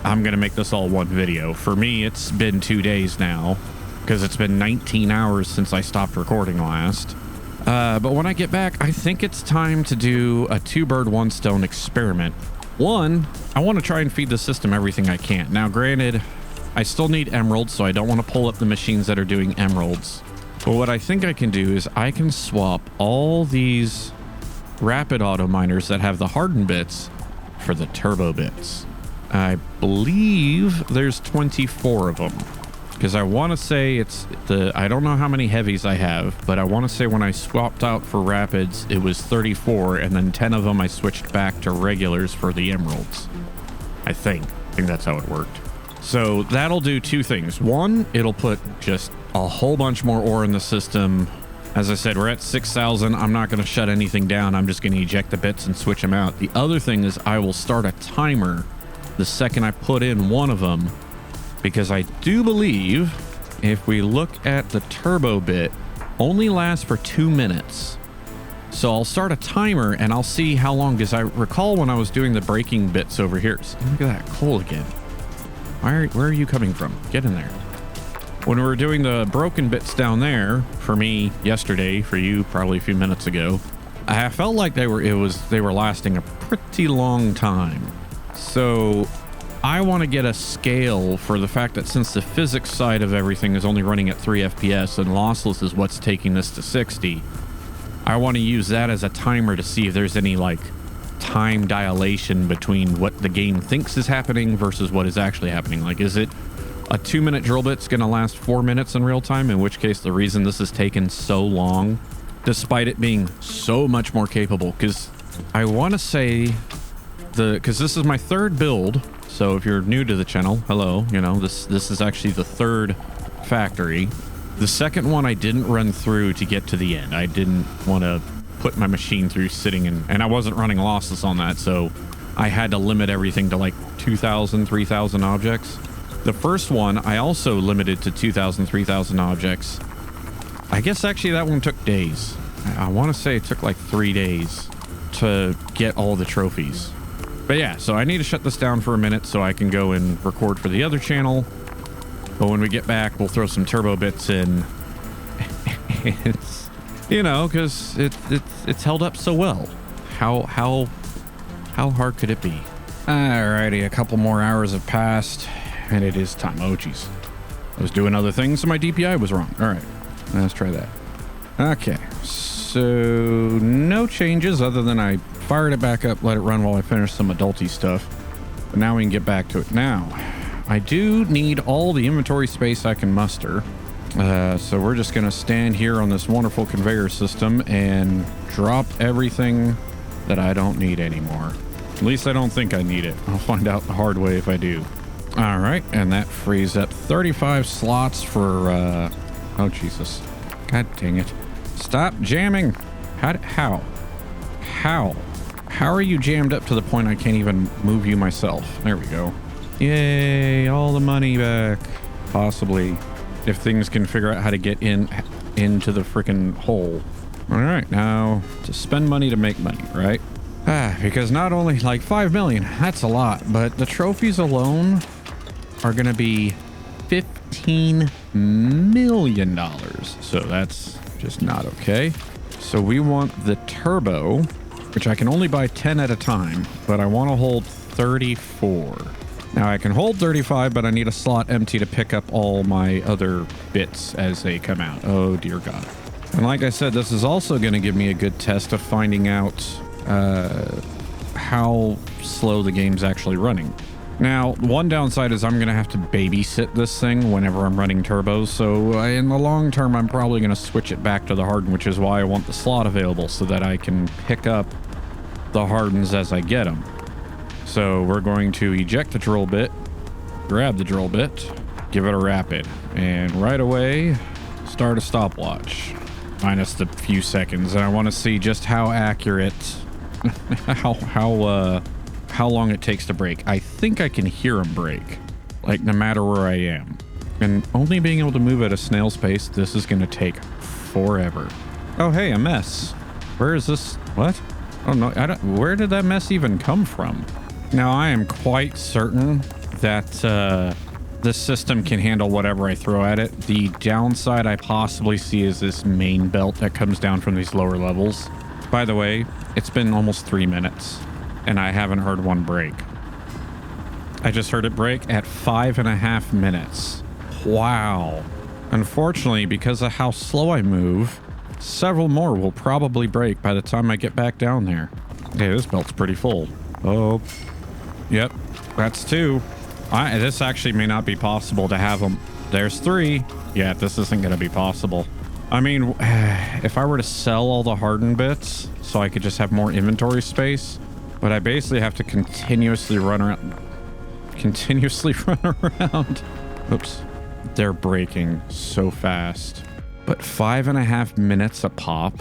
I'm going to make this all one video. For me, it's been 2 days now because it's been 19 hours since I stopped recording last. But when I get back, I think it's time to do a 2 bird 1 stone experiment. One, I want to try and feed the system everything I can. Now, granted, I still need emeralds, so I don't want to pull up the machines that are doing emeralds. But what I think I can do is I can swap all these rapid auto miners that have the hardened bits for the turbo bits. I believe there's 24 of them. Because I want to say I don't know how many heavies I have, but I want to say when I swapped out for rapids, it was 34, and then 10 of them I switched back to regulars for the emeralds. I think that's how it worked. So that'll do 2 things. One, it'll put just a whole bunch more ore in the system. As I said, we're at 6,000. I'm not going to shut anything down. I'm just going to eject the bits and switch them out. The other thing is I will start a timer the second I put in one of them, because I do believe if we look at the turbo bit, only lasts for 2 minutes. So I'll start a timer and I'll see how long, because I recall when I was doing the braking bits over here. So look at that coal again. Where are you coming from? Get in there. When we were doing the broken bits down there, for me yesterday, for you probably a few minutes ago, I felt like they were lasting a pretty long time. So I want to get a scale for the fact that since the physics side of everything is only running at 3 FPS and lossless is what's taking this to 60, I want to use that as a timer to see if there's any like time dilation between what the game thinks is happening versus what is actually happening. Like, is it a 2-minute drill bit's going to last 4 minutes in real time, in which case the reason this has taken so long, despite it being so much more capable, because I want to say because this is my 3rd build. So if you're new to the channel, hello, this is actually the 3rd factory. The 2nd one I didn't run through to get to the end. I didn't want to put my machine through sitting and I wasn't running lossless on that, so I had to limit everything to like 2,000, 3,000 objects. The first one I also limited to 2,000, 3,000 objects. I guess actually that one took days. I want to say it took like 3 days to get all the trophies. But yeah, so I need to shut this down for a minute so I can go and record for the other channel. But when we get back, we'll throw some turbo bits in. It's, because it's held up so well. How hard could it be? Alrighty, a couple more hours have passed, and it is time. Oh, jeez. I was doing other things, so my DPI was wrong. All right, let's try that. Okay, so no changes other than I fired it back up, let it run while I finish some adulty stuff. But now we can get back to it. Now, I do need all the inventory space I can muster. So we're just going to stand here on this wonderful conveyor system and drop everything that I don't need anymore. At least I don't think I need it. I'll find out the hard way if I do. All right, and that frees up 35 slots for, oh, Jesus. God dang it. Stop jamming. How are you jammed up to the point I can't even move you myself? There we go. Yay, all the money back. Possibly, if things can figure out how to get into the freaking hole. All right, now to spend money to make money, right? Because not only like 5 million, that's a lot, but the trophies alone are going to be $15 million. So that's just not okay. So we want the turbo, which I can only buy 10 at a time, but I want to hold 34. Now I can hold 35, but I need a slot empty to pick up all my other bits as they come out. Oh dear God. And like I said, this is also going to give me a good test of finding out how slow the game's actually running. Now, one downside is I'm going to have to babysit this thing whenever I'm running turbos. So in the long term, I'm probably going to switch it back to the harden, which is why I want the slot available so that I can pick up the hardens as I get them. So we're going to eject the drill bit, grab the drill bit, give it a rapid, and right away, start a stopwatch. Minus the few seconds. And I want to see just how accurate, how long it takes to break. I think I can hear them break, like no matter where I am. And only being able to move at a snail's pace, this is going to take forever. Oh, hey, a mess. Where is this? What? Oh, no, where did that mess even come from? Now, I am quite certain that this system can handle whatever I throw at it. The downside I possibly see is this main belt that comes down from these lower levels. By the way, it's been almost 3 minutes, and I haven't heard one break. I just heard it break at 5.5 minutes. Wow. Unfortunately, because of how slow I move, several more will probably break by the time I get back down there. Okay, this belt's pretty full. Oh, yep, that's 2. This actually may not be possible to have them. There's 3. Yeah, this isn't going to be possible. I mean, if I were to sell all the hardened bits so I could just have more inventory space, but I basically have to continuously run around. Oops. They're breaking so fast. But 5.5 minutes a pop.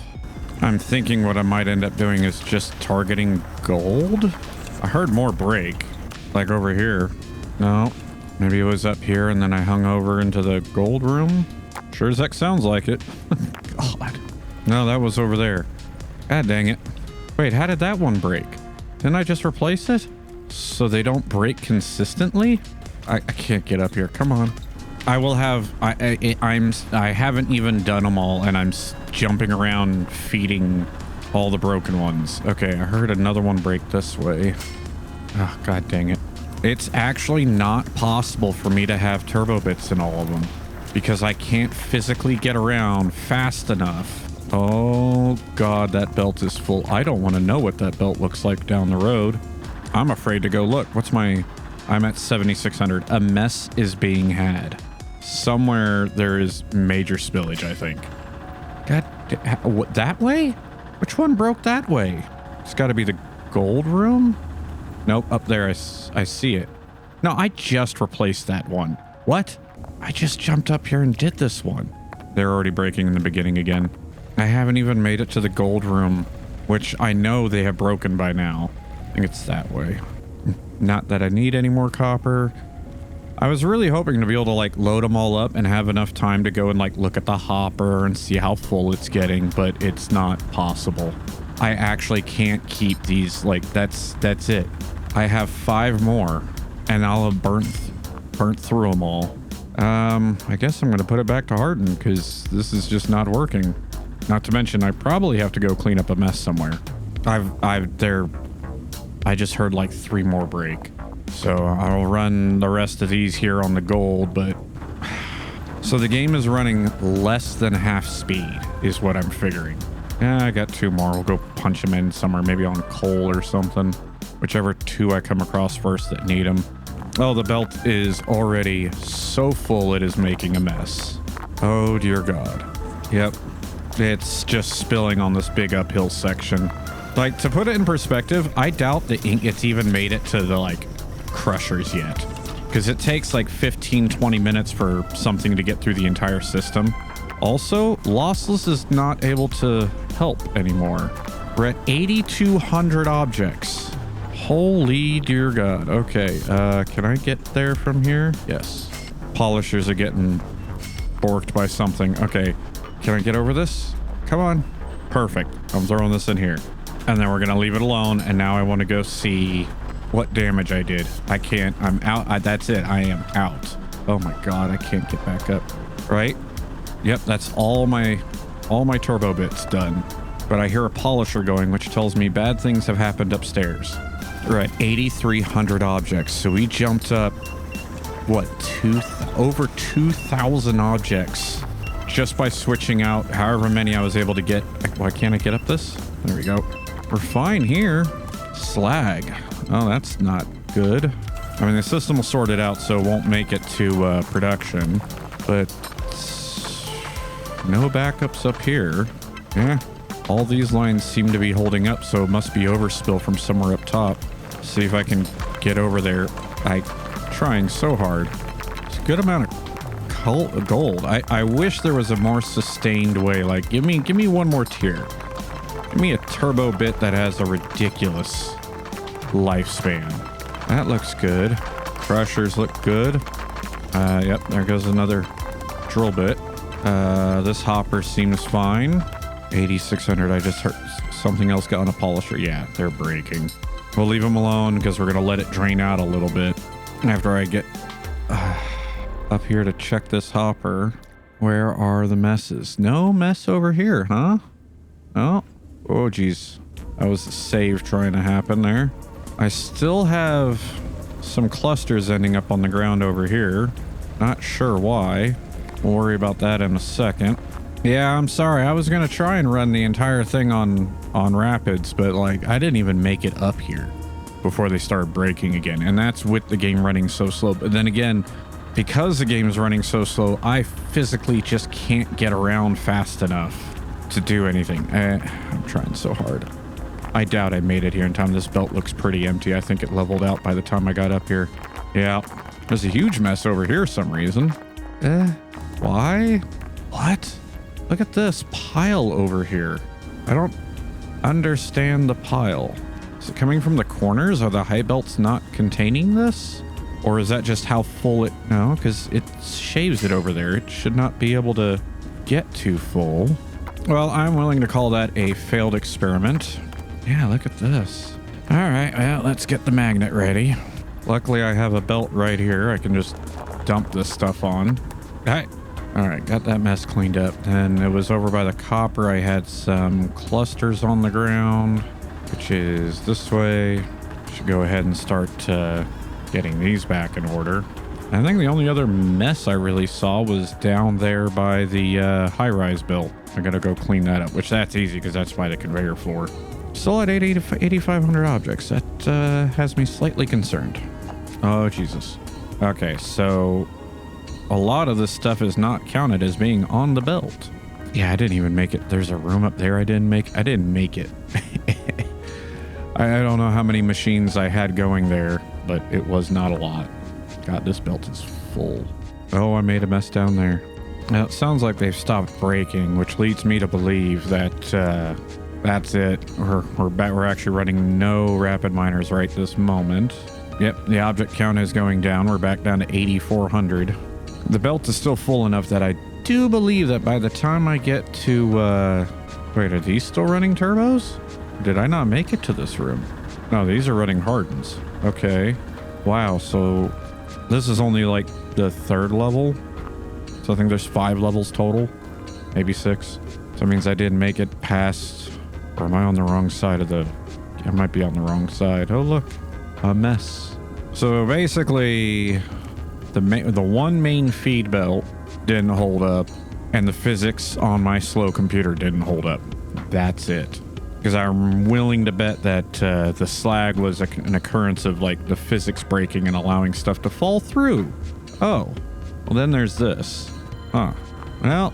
I'm thinking what I might end up doing is just targeting gold. I heard more break, like over here. No, maybe it was up here and then I hung over into the gold room. Sure as heck sounds like it. God. No, that was over there. God dang it. Wait, how did that one break? Didn't I just replace it? So they don't break consistently? I can't get up here. Come on. I will have... I haven't even done them all and I'm jumping around feeding all the broken ones. Okay, I heard another one break this way. Oh, God dang it. It's actually not possible for me to have turbo bits in all of them because I can't physically get around fast enough. Oh God, that belt is full. I don't want to know what that belt looks like down the road. I'm afraid to go look. I'm at 7,600. A mess is being had. Somewhere there is major spillage, I think. God, what, that way? Which one broke that way? It's got to be the gold room? Nope, up there, I see it. No, I just replaced that one. What? I just jumped up here and did this one. They're already breaking in the beginning again. I haven't even made it to the gold room, which I know they have broken by now. I think it's that way. Not that I need any more copper. I was really hoping to be able to like load them all up and have enough time to go and like look at the hopper and see how full it's getting, but it's not possible. I actually can't keep these, like that's it. I have 5 more and I'll have burnt through them all. I guess I'm going to put it back to harden because this is just not working. Not to mention, I probably have to go clean up a mess somewhere. I just heard like 3 more break. So I'll run the rest of these here on the gold, but... So the game is running less than half speed is what I'm figuring. Yeah, I got 2 more. We'll go punch them in somewhere, maybe on coal or something. Whichever 2 I come across first that need them. Oh, the belt is already so full it is making a mess. Oh, dear God. Yep. It's just spilling on this big uphill section. Like, to put it in perspective, I doubt the ink it's even made it to the, like, crushers yet. Because it takes, like, 15-20 minutes for something to get through the entire system. Also, Lossless is not able to help anymore. We're at 8,200 objects. Holy dear God. Okay, can I get there from here? Yes. Polishers are getting borked by something. Okay, can I get over this? Come on. Perfect. I'm throwing this in here. and then we're going to leave it alone. And now I want to go see what damage I did. I can't. I'm out. That's it. I am out. Oh my God. I can't get back up. Right? Yep. That's all my turbo bits done. But I hear a polisher going, which tells me bad things have happened upstairs. We're at 8,300 objects. So we jumped up, what, over 2,000 objects just by switching out however many I was able to get. Why can't I get up this? There we go. We're fine here. Slag. Oh, that's not good. I mean, the system will sort it out so it won't make it to production. But no backups up here. Yeah. All these lines seem to be holding up, so it must be overspill from somewhere up top. See if I can get over there. I'm trying so hard. It's a good amount of gold. I wish there was a more sustained way. Like, give me one more tier. Give me a turbo bit that has a ridiculous lifespan. That looks good. Crushers look good. Yep, there goes another drill bit. This hopper seems fine. 8,600. I just heard something else got on a polisher. Yeah, they're breaking. We'll leave them alone because we're going to let it drain out a little bit after I get up here to check this hopper. Where are the messes? No mess over here, huh? Oh, geez. That was a save trying to happen there. I still have some clusters ending up on the ground over here. Not sure why. We'll worry about that in a second. Yeah, I'm sorry. I was going to try and run the entire thing on rapids, but like I didn't even make it up here before they started breaking again. And that's with the game running so slow. But then again, because the game is running so slow, I physically just can't get around fast enough to do anything. I'm trying so hard. I doubt I made it here in time. This belt looks pretty empty. I think it leveled out by the time I got up here. Yeah, there's a huge mess over here for some reason. Why? What? Look at this pile over here. I don't understand the pile. Is it coming from the corners? Are the high belts not containing this? Or is that just how full it... No, because it shaves it over there. It should not be able to get too full. Well, I'm willing to call that a failed experiment. Yeah, look at this. All right, well, let's get the magnet ready. Luckily, I have a belt right here. I can just dump this stuff on. All right, got that mess cleaned up. And it was over by the copper. I had some clusters on the ground, which is this way. Should go ahead and start getting these back in order. I think the only other mess I really saw was down there by the high-rise belt. I gotta go clean that up, which that's easy because that's by the conveyor floor. Still at 8,500 objects. That has me slightly concerned. Oh, Jesus. Okay, so a lot of this stuff is not counted as being on the belt. Yeah, I didn't even make it. There's a room up there I didn't make it. I don't know how many machines I had going there, but it was not a lot. God, this belt is full. Oh, I made a mess down there. Now, it sounds like they've stopped breaking, which leads me to believe that that's it. We're actually running no rapid miners right this moment. Yep, the object count is going down. We're back down to 8,400. The belt is still full enough that I do believe that by the time I get to... wait, are these still running turbos? Did I not make it to this room? No, these are running hardens. Okay. Wow, so this is only like the 3rd level. So I think there's 5 levels total. Maybe 6. So that means I didn't make it past... Or am I on the wrong side of the... I might be on the wrong side. Oh, look. A mess. So basically... The one main feed belt didn't hold up, and the physics on my slow computer didn't hold up. That's it. Because I'm willing to bet that the slag was an occurrence of like the physics breaking and allowing stuff to fall through. Oh, well then there's this. Huh. Well,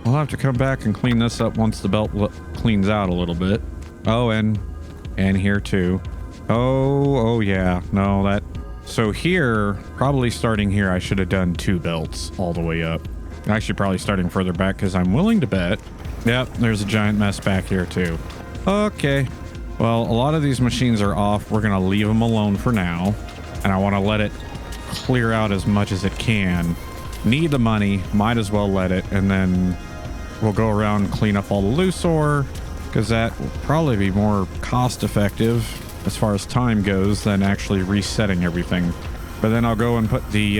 we'll have to come back and clean this up once the belt cleans out a little bit. Oh, and here too. Oh yeah. No, that... So here, probably starting here, I should have done 2 belts all the way up. Actually, probably starting further back because I'm willing to bet. Yep, there's a giant mess back here too. Okay. Well, a lot of these machines are off. We're going to leave them alone for now. And I want to let it clear out as much as it can. Need the money. Might as well let it. And then we'll go around and clean up all the loose ore. because that will probably be more cost effective as far as time goes than actually resetting everything. But then I'll go and put the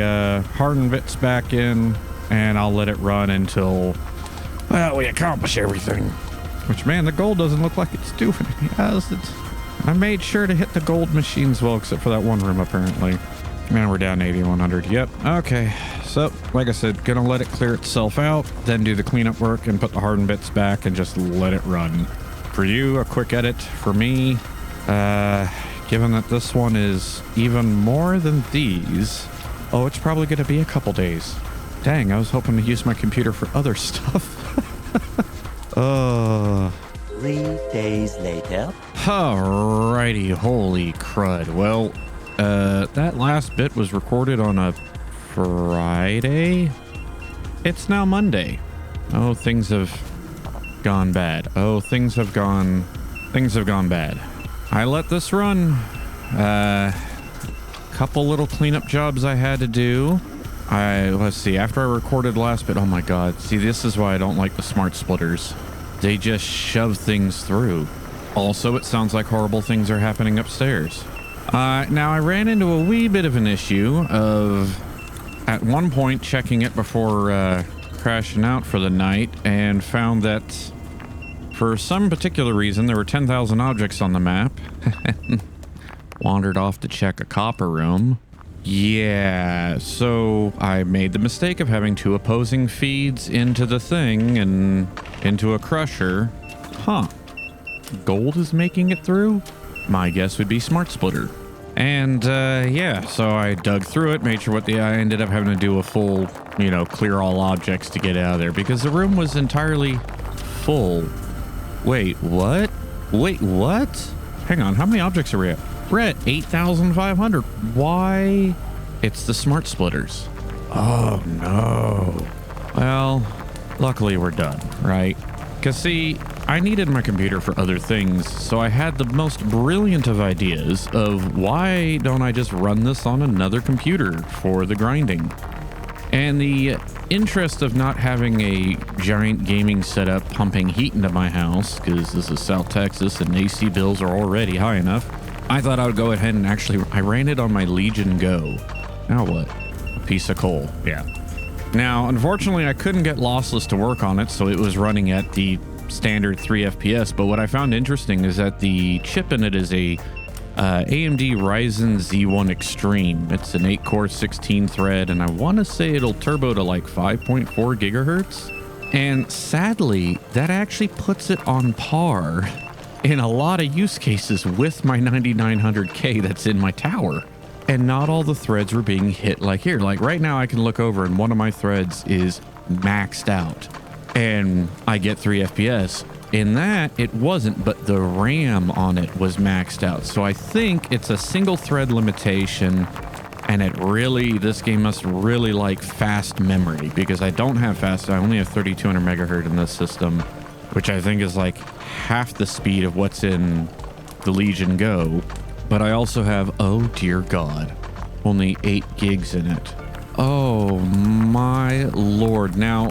hardened bits back in, and I'll let it run until, well, we accomplish everything. Which, man, the gold doesn't look like it's doing it. Yes, I made sure to hit the gold machines well, except for that one room, apparently. Man, we're down 8100. Yep. Okay. So, like I said, gonna let it clear itself out, then do the cleanup work and put the hardened bits back and just let it run. For you, a quick edit. For me, given that this one is even more than these, oh, it's probably gonna be a couple days. Dang, I was hoping to use my computer for other stuff. 3 days later. Alrighty, holy crud. Well, that last bit was recorded on a Friday. It's now Monday. Oh, things have gone bad. Oh, things have gone bad. I let this run. Couple little cleanup jobs I had to do. Let's see, after I recorded last bit, oh my god, see, this is why I don't like the smart splitters. They just shove things through. Also, it sounds like horrible things are happening upstairs. Now I ran into a wee bit of an issue of, at one point, checking it before crashing out for the night, and found that for some particular reason there were 10,000 objects on the map. Wandered off to check a copper room. Yeah, so I made the mistake of having 2 opposing feeds into the thing and into a crusher. Huh. Gold is making it through? My guess would be smart splitter. And yeah, so I dug through it, made sure I ended up having to do a full, clear all objects to get out of there because the room was entirely full. Wait, what? Wait, what? Hang on, how many objects are we at? We're at 8,500. Why? It's the smart splitters. Oh no. Well, luckily we're done, right? Because see, I needed my computer for other things, so I had the most brilliant of ideas of why don't I just run this on another computer for the grinding? And the interest of not having a giant gaming setup pumping heat into my house, because this is South Texas and AC bills are already high enough, I thought I would go ahead and I ran it on my Legion Go. Now what? A piece of coal. Yeah. Now, unfortunately, I couldn't get Lossless to work on it, so it was running at the standard 3 FPS. But what I found interesting is that the chip in it is a AMD Ryzen Z1 Extreme. It's an 8-core, 16-thread, and I want to say it'll turbo to like 5.4 gigahertz. And sadly, that actually puts it on par in a lot of use cases with my 9900K that's in my tower. And not all the threads were being hit like here. Like right now I can look over and one of my threads is maxed out and I get 3 FPS. In that, it wasn't, but the RAM on it was maxed out. So I think it's a single thread limitation, and this game must really like fast memory because I don't have fast. I only have 3200 megahertz in this system, which I think is like half the speed of what's in the Legion Go. But I also have, oh dear God, only 8 gigs in it. Oh my Lord. Now,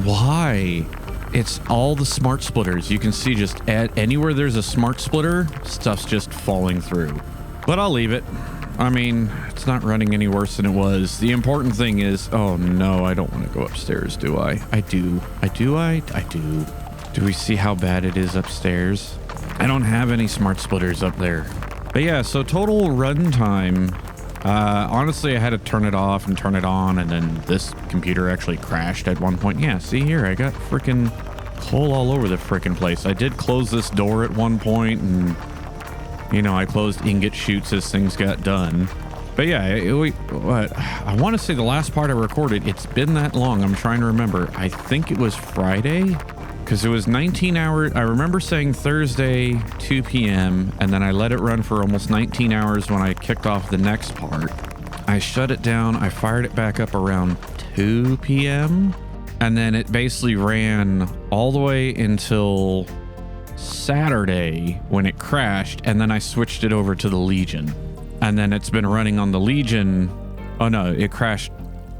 why? It's all the smart splitters. You can see just anywhere there's a smart splitter, stuff's just falling through. But I'll leave it. I mean, it's not running any worse than it was. The important thing is, oh no, I don't want to go upstairs, do I? I do. I do. Do we see how bad it is upstairs? I don't have any smart splitters up there. But yeah, so total run time. Honestly, I had to turn it off and turn it on, and then this computer actually crashed at one point. Yeah, see here, I got freaking coal all over the freaking place. I did close this door at one point, and I closed ingot chutes as things got done. But yeah, I want to say the last part I recorded, it's been that long. I'm trying to remember. I think it was Friday, because it was 19 hours. I remember saying Thursday, 2 p.m., and then I let it run for almost 19 hours when I kicked off the next part. I shut it down. I fired it back up around 2 p.m., and then it basically ran all the way until Saturday when it crashed, and then I switched it over to the Legion. And then it's been running on the Legion. Oh no, it crashed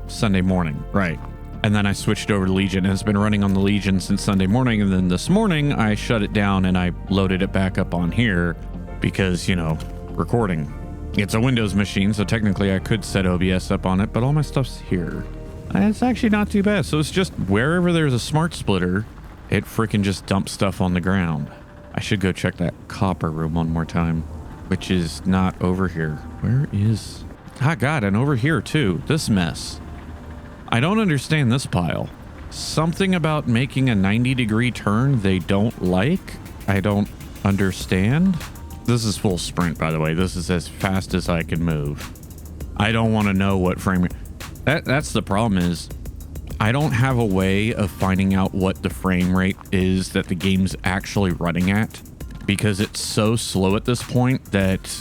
Sunday morning, right? And then I switched over to Legion, and it's been running on the Legion since Sunday morning. And then this morning I shut it down and I loaded it back up on here because, you know, recording. It's a Windows machine, so technically I could set OBS up on it, but all my stuff's here. And it's actually not too bad. So it's just wherever there's a smart splitter, it freaking just dumps stuff on the ground. I should go check that copper room one more time, which is not over here. Where is... Ah, God, and over here too. This mess. I don't understand this pile. Something about making a 90-degree turn they don't like. I don't understand. This is full sprint, by the way. This is as fast as I can move. I don't want to know what frame rate. That's the problem is I don't have a way of finding out what the frame rate is that the game's actually running at, because it's so slow at this point that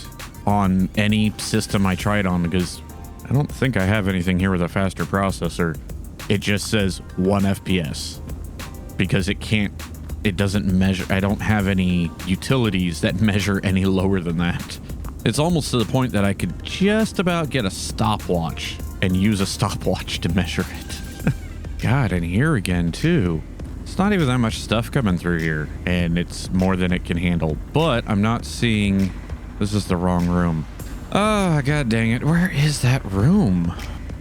on any system I try it on, because I don't think I have anything here with a faster processor, it just says 1 FPS because it doesn't measure. I don't have any utilities that measure any lower than that. It's almost to the point that I could just about get a stopwatch and use a stopwatch to measure it. God, and here again too. It's not even that much stuff coming through here, and it's more than it can handle. But I'm not seeing... This is the wrong room. Oh, God dang it. Where is that room?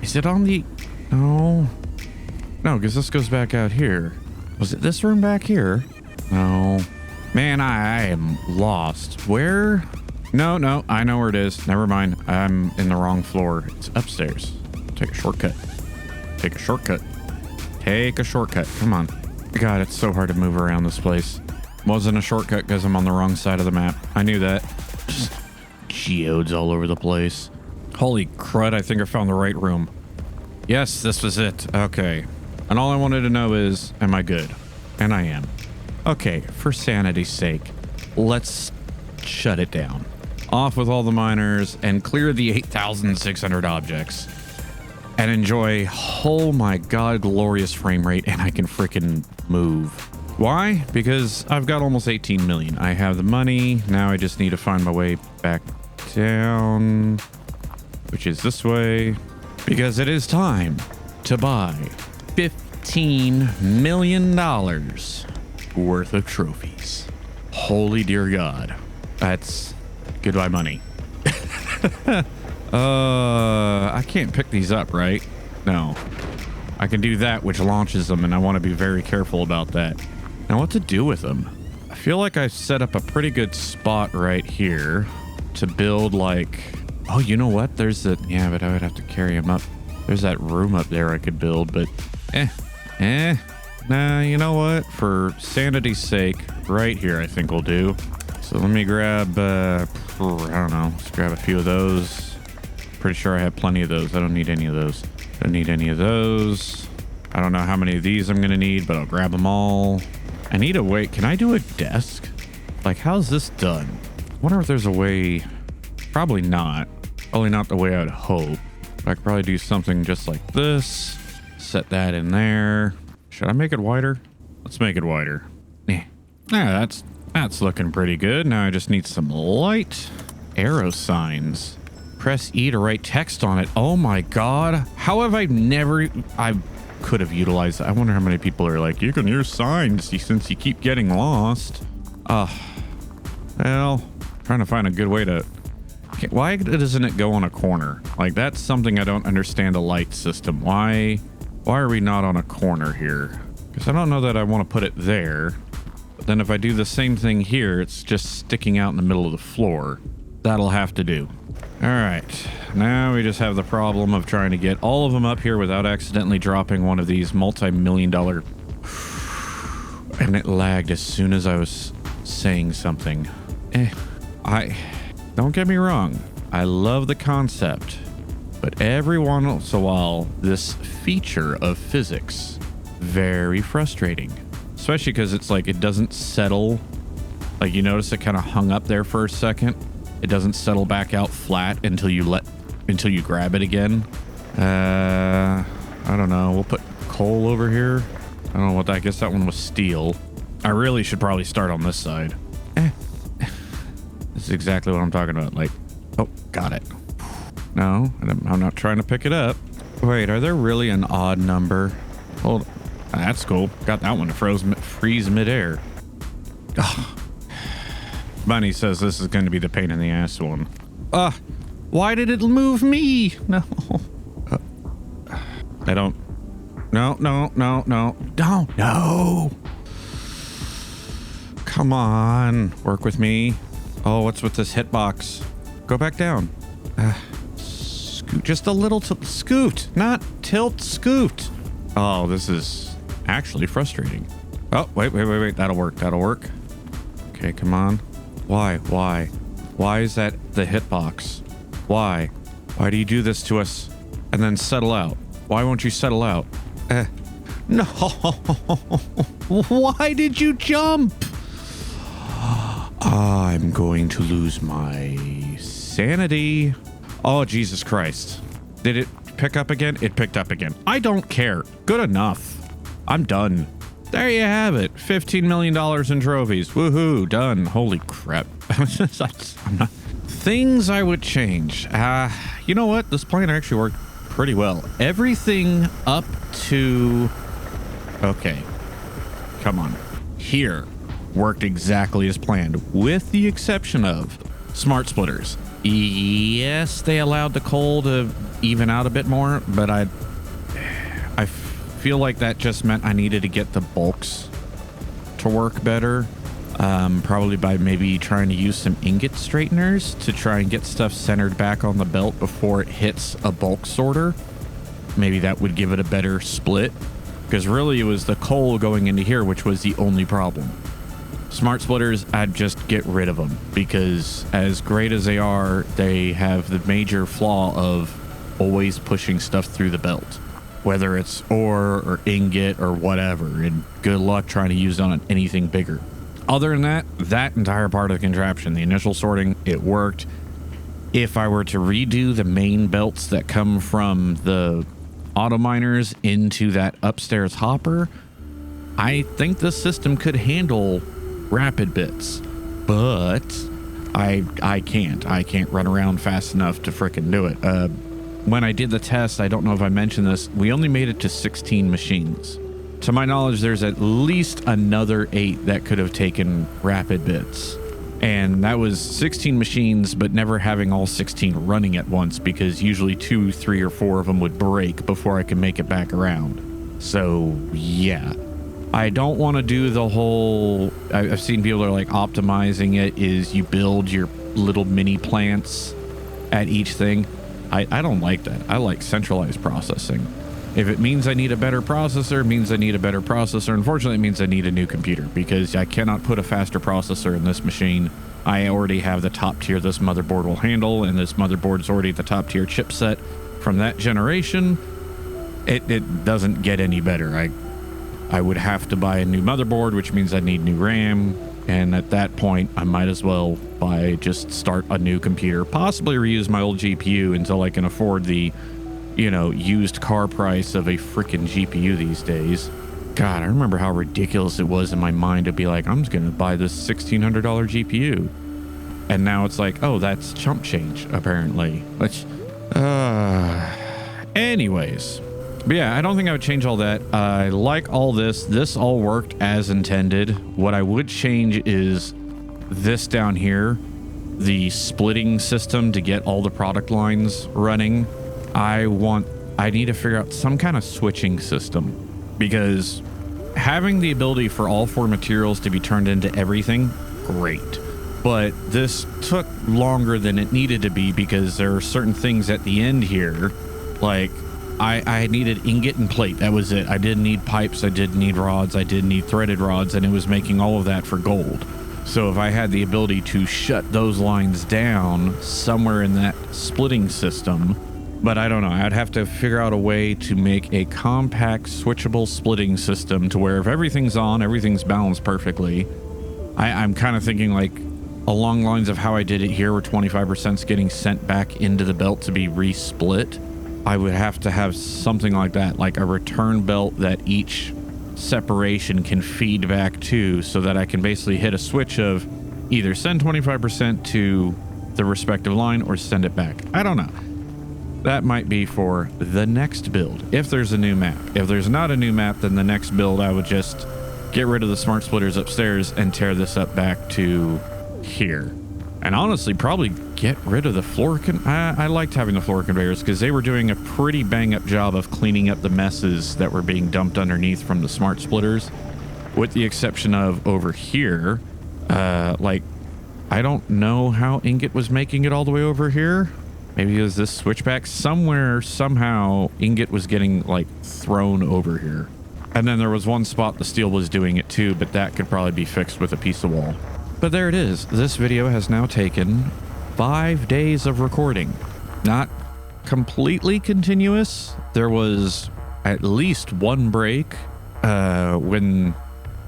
Is it on the... No. No, because this goes back out here. Was it this room back here? No. Man, I am lost. Where? No, I know where it is. Never mind. I'm in the wrong floor. It's upstairs. Take a shortcut. Take a shortcut. Take a shortcut. Come on. God, it's so hard to move around this place. Wasn't a shortcut because I'm on the wrong side of the map. I knew that. Just geodes all over the place. Holy crud, I think I found the right room. Yes, this was it. Okay. And all I wanted to know is, am I good? And I am. Okay, for sanity's sake, let's shut it down. Off with all the miners and clear the 8,600 objects. And enjoy, oh my God, glorious frame rate, and I can freaking move. Why? Because I've got almost 18 million. I have the money. Now I just need to find my way back down, which is this way, because it is time to buy $15 million worth of trophies. Holy dear God. That's goodbye money. I can't pick these up, right? No. I can do that, which launches them, and I want to be very careful about that. Now, what to do with them? I feel like I set up a pretty good spot right here to build, like... Oh, you know what? There's the... Yeah, but I would have to carry them up. There's that room up there I could build, but... Nah, you know what? For sanity's sake, right here I think will do. So let me grab... I don't know. Let's grab a few of those. Pretty sure I have plenty of those. I don't need any of those. Don't need any of those. I don't know how many of these I'm gonna need, but I'll grab them all. I need a way. Can I do a desk? Like, how's this done? I wonder if there's a way. Probably not. Probably not the way I'd hope. But I could probably do something just like this. Set that in there. Should I make it wider? Let's make it wider. Yeah, that's looking pretty good. Now I just need some light. Arrow signs. Press E to write text on it. Oh my God. How have I could have utilized that. I wonder how many people are like, you can use signs since you keep getting lost. Well, trying to find a good way to... Why doesn't it go on a corner? Like, that's something I don't understand, a light system. Why are we not on a corner here? Because I don't know that I want to put it there. But then if I do the same thing here, it's just sticking out in the middle of the floor. That'll have to do. All right, now we just have the problem of trying to get all of them up here without accidentally dropping one of these multi-million-dollar... And it lagged as soon as I was saying something. Don't get me wrong, I love the concept, but every once in a while, this feature of physics, very frustrating. Especially because it's like, it doesn't settle. Like, you notice it kind of hung up there for a second. It doesn't settle back out flat until you grab it again. I don't know. We'll put coal over here. I don't know what that... I guess that one was steel. I really should probably start on this side. This is exactly what I'm talking about. Like, oh, got it. No, I'm not trying to pick it up. Wait, are there really an odd number Hold on. That's cool. Got that one to freeze midair. Ugh. Bunny says this is going to be the pain in the ass one. Why did it move me? No. I don't. No. Come on. Work with me. Oh, what's with this hitbox? Go back down. Scoot. Just a little scoot. Not tilt, scoot. Oh, this is actually frustrating. Oh, wait. That'll work. Okay, come on. Why? Why is that the hitbox? Why? Why do you do this to us and then settle out? Why won't you settle out? No. Why did you jump? I'm going to lose my sanity. Oh, Jesus Christ. Did it pick up again? It picked up again. I don't care. Good enough. I'm done. There you have it. $15 million in trophies. Woohoo. Done. Holy crap. Things I would change. You know what? This plan actually worked pretty well. Everything up to... Okay. Come on. Here worked exactly as planned, with the exception of smart splitters. Yes, they allowed the coal to even out a bit more, but I feel like that just meant I needed to get the bulks to work better. Probably by maybe trying to use some ingot straighteners to try and get stuff centered back on the belt before it hits a bulk sorter. Maybe that would give it a better split, because really it was the coal going into here which was the only problem. Smart splitters, I'd just get rid of them, because as great as they are, they have the major flaw of always pushing stuff through the belt, whether it's ore or ingot or whatever, and good luck trying to use it on anything bigger. Other than that, that entire part of the contraption, the initial sorting, it worked. If I were to redo the main belts that come from the auto miners into that upstairs hopper, I think this system could handle rapid bits, but I can't run around fast enough to frickin' do it. When I did the test, I don't know if I mentioned this, we only made it to 16 machines. To my knowledge, there's at least another 8 that could have taken rapid bits. And that was 16 machines, but never having all 16 running at once, because usually 2, 3, or 4 of them would break before I could make it back around. So, yeah. I don't want to do the whole... I've seen people that are like optimizing it is you build your little mini plants at each thing. I don't like that. I like centralized processing. If it means I need a better processor, it means I need a better processor. Unfortunately, it means I need a new computer, because I cannot put a faster processor in this machine. I already have the top tier this motherboard will handle, and this motherboard is already the top tier chipset from that generation. It doesn't get any better. I would have to buy a new motherboard, which means I need new RAM. And at that point, I might as well just start a new computer, possibly reuse my old GPU until I can afford the, used car price of a freaking GPU these days. God, I remember how ridiculous it was in my mind to be like, I'm just going to buy this $1,600 GPU. And now it's like, oh, that's chump change, apparently. Anyways. But yeah, I don't think I would change all that. I like all this. This all worked as intended. What I would change is this down here, the splitting system to get all the product lines running. I need to figure out some kind of switching system, because having the ability for all 4 materials to be turned into everything, great. But this took longer than it needed to be, because there are certain things at the end here, like I needed ingot and plate. That was it. I didn't need pipes. I didn't need rods. I didn't need threaded rods, and it was making all of that for gold. So if I had the ability to shut those lines down somewhere in that splitting system, but I don't know. I'd have to figure out a way to make a compact switchable splitting system to where if everything's on, everything's balanced perfectly. I'm kind of thinking like along the lines of how I did it here, where 25% is getting sent back into the belt to be resplit. I would have to have something like that, like a return belt that each separation can feed back to, so that I can basically hit a switch of either send 25% to the respective line or send it back. I don't know. that might be for the next build, if there's a new map. If there's not a new map, then the next build, I would just get rid of the smart splitters upstairs and tear this up back to here. And honestly, probably get rid of the floor. I liked having the floor conveyors because they were doing a pretty bang-up job of cleaning up the messes that were being dumped underneath from the smart splitters, with the exception of over here. Like, I don't know how Ingot was making it all the way over here. Maybe it was this switchback. Somewhere, somehow, Ingot was getting, like, thrown over here. And then there was one spot the steel was doing it too, but that could probably be fixed with a piece of wall. But there it is. This video has now taken 5 days of recording. Not completely continuous. There was at least one break when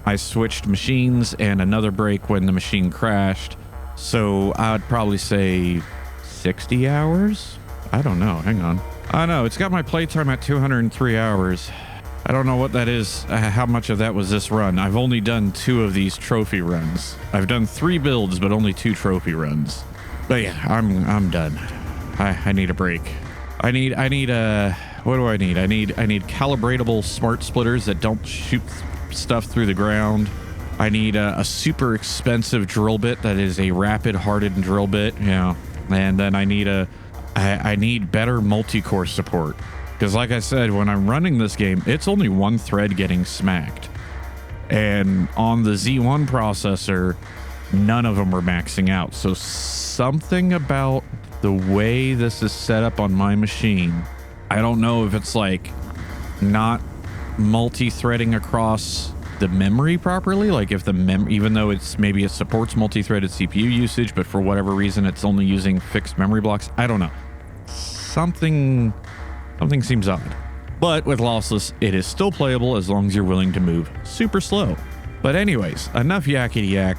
I switched machines and another break when the machine crashed. So I'd probably say 60 hours? I don't know. Hang on. I know it's got my playtime at 203 hours. I don't know what that is. How much of that was this run? I've only done 2 of these trophy runs. I've done 3 builds, but only 2 trophy runs. But yeah, I'm done. I need a break. I need what do I need? I need calibratable smart splitters that don't shoot stuff through the ground. I need a super expensive drill bit that is a rapid hardened drill bit. Yeah. And then I need better multi-core support. Because like I said, when I'm running this game, it's only one thread getting smacked. And on the Z1 processor, none of them were maxing out. So something about the way this is set up on my machine, I don't know if it's like not multi-threading across the memory properly. Like if the even though maybe it supports multi-threaded CPU usage, but for whatever reason, it's only using fixed memory blocks. I don't know. Something seems odd. But with Lossless, it is still playable as long as you're willing to move super slow. But anyways, enough yakety yak.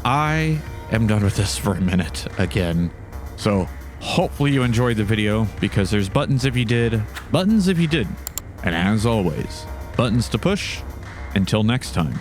I am done with this for a minute again. So hopefully you enjoyed the video, because there's buttons if you did, buttons if you didn't. And as always, buttons to push. Until next time.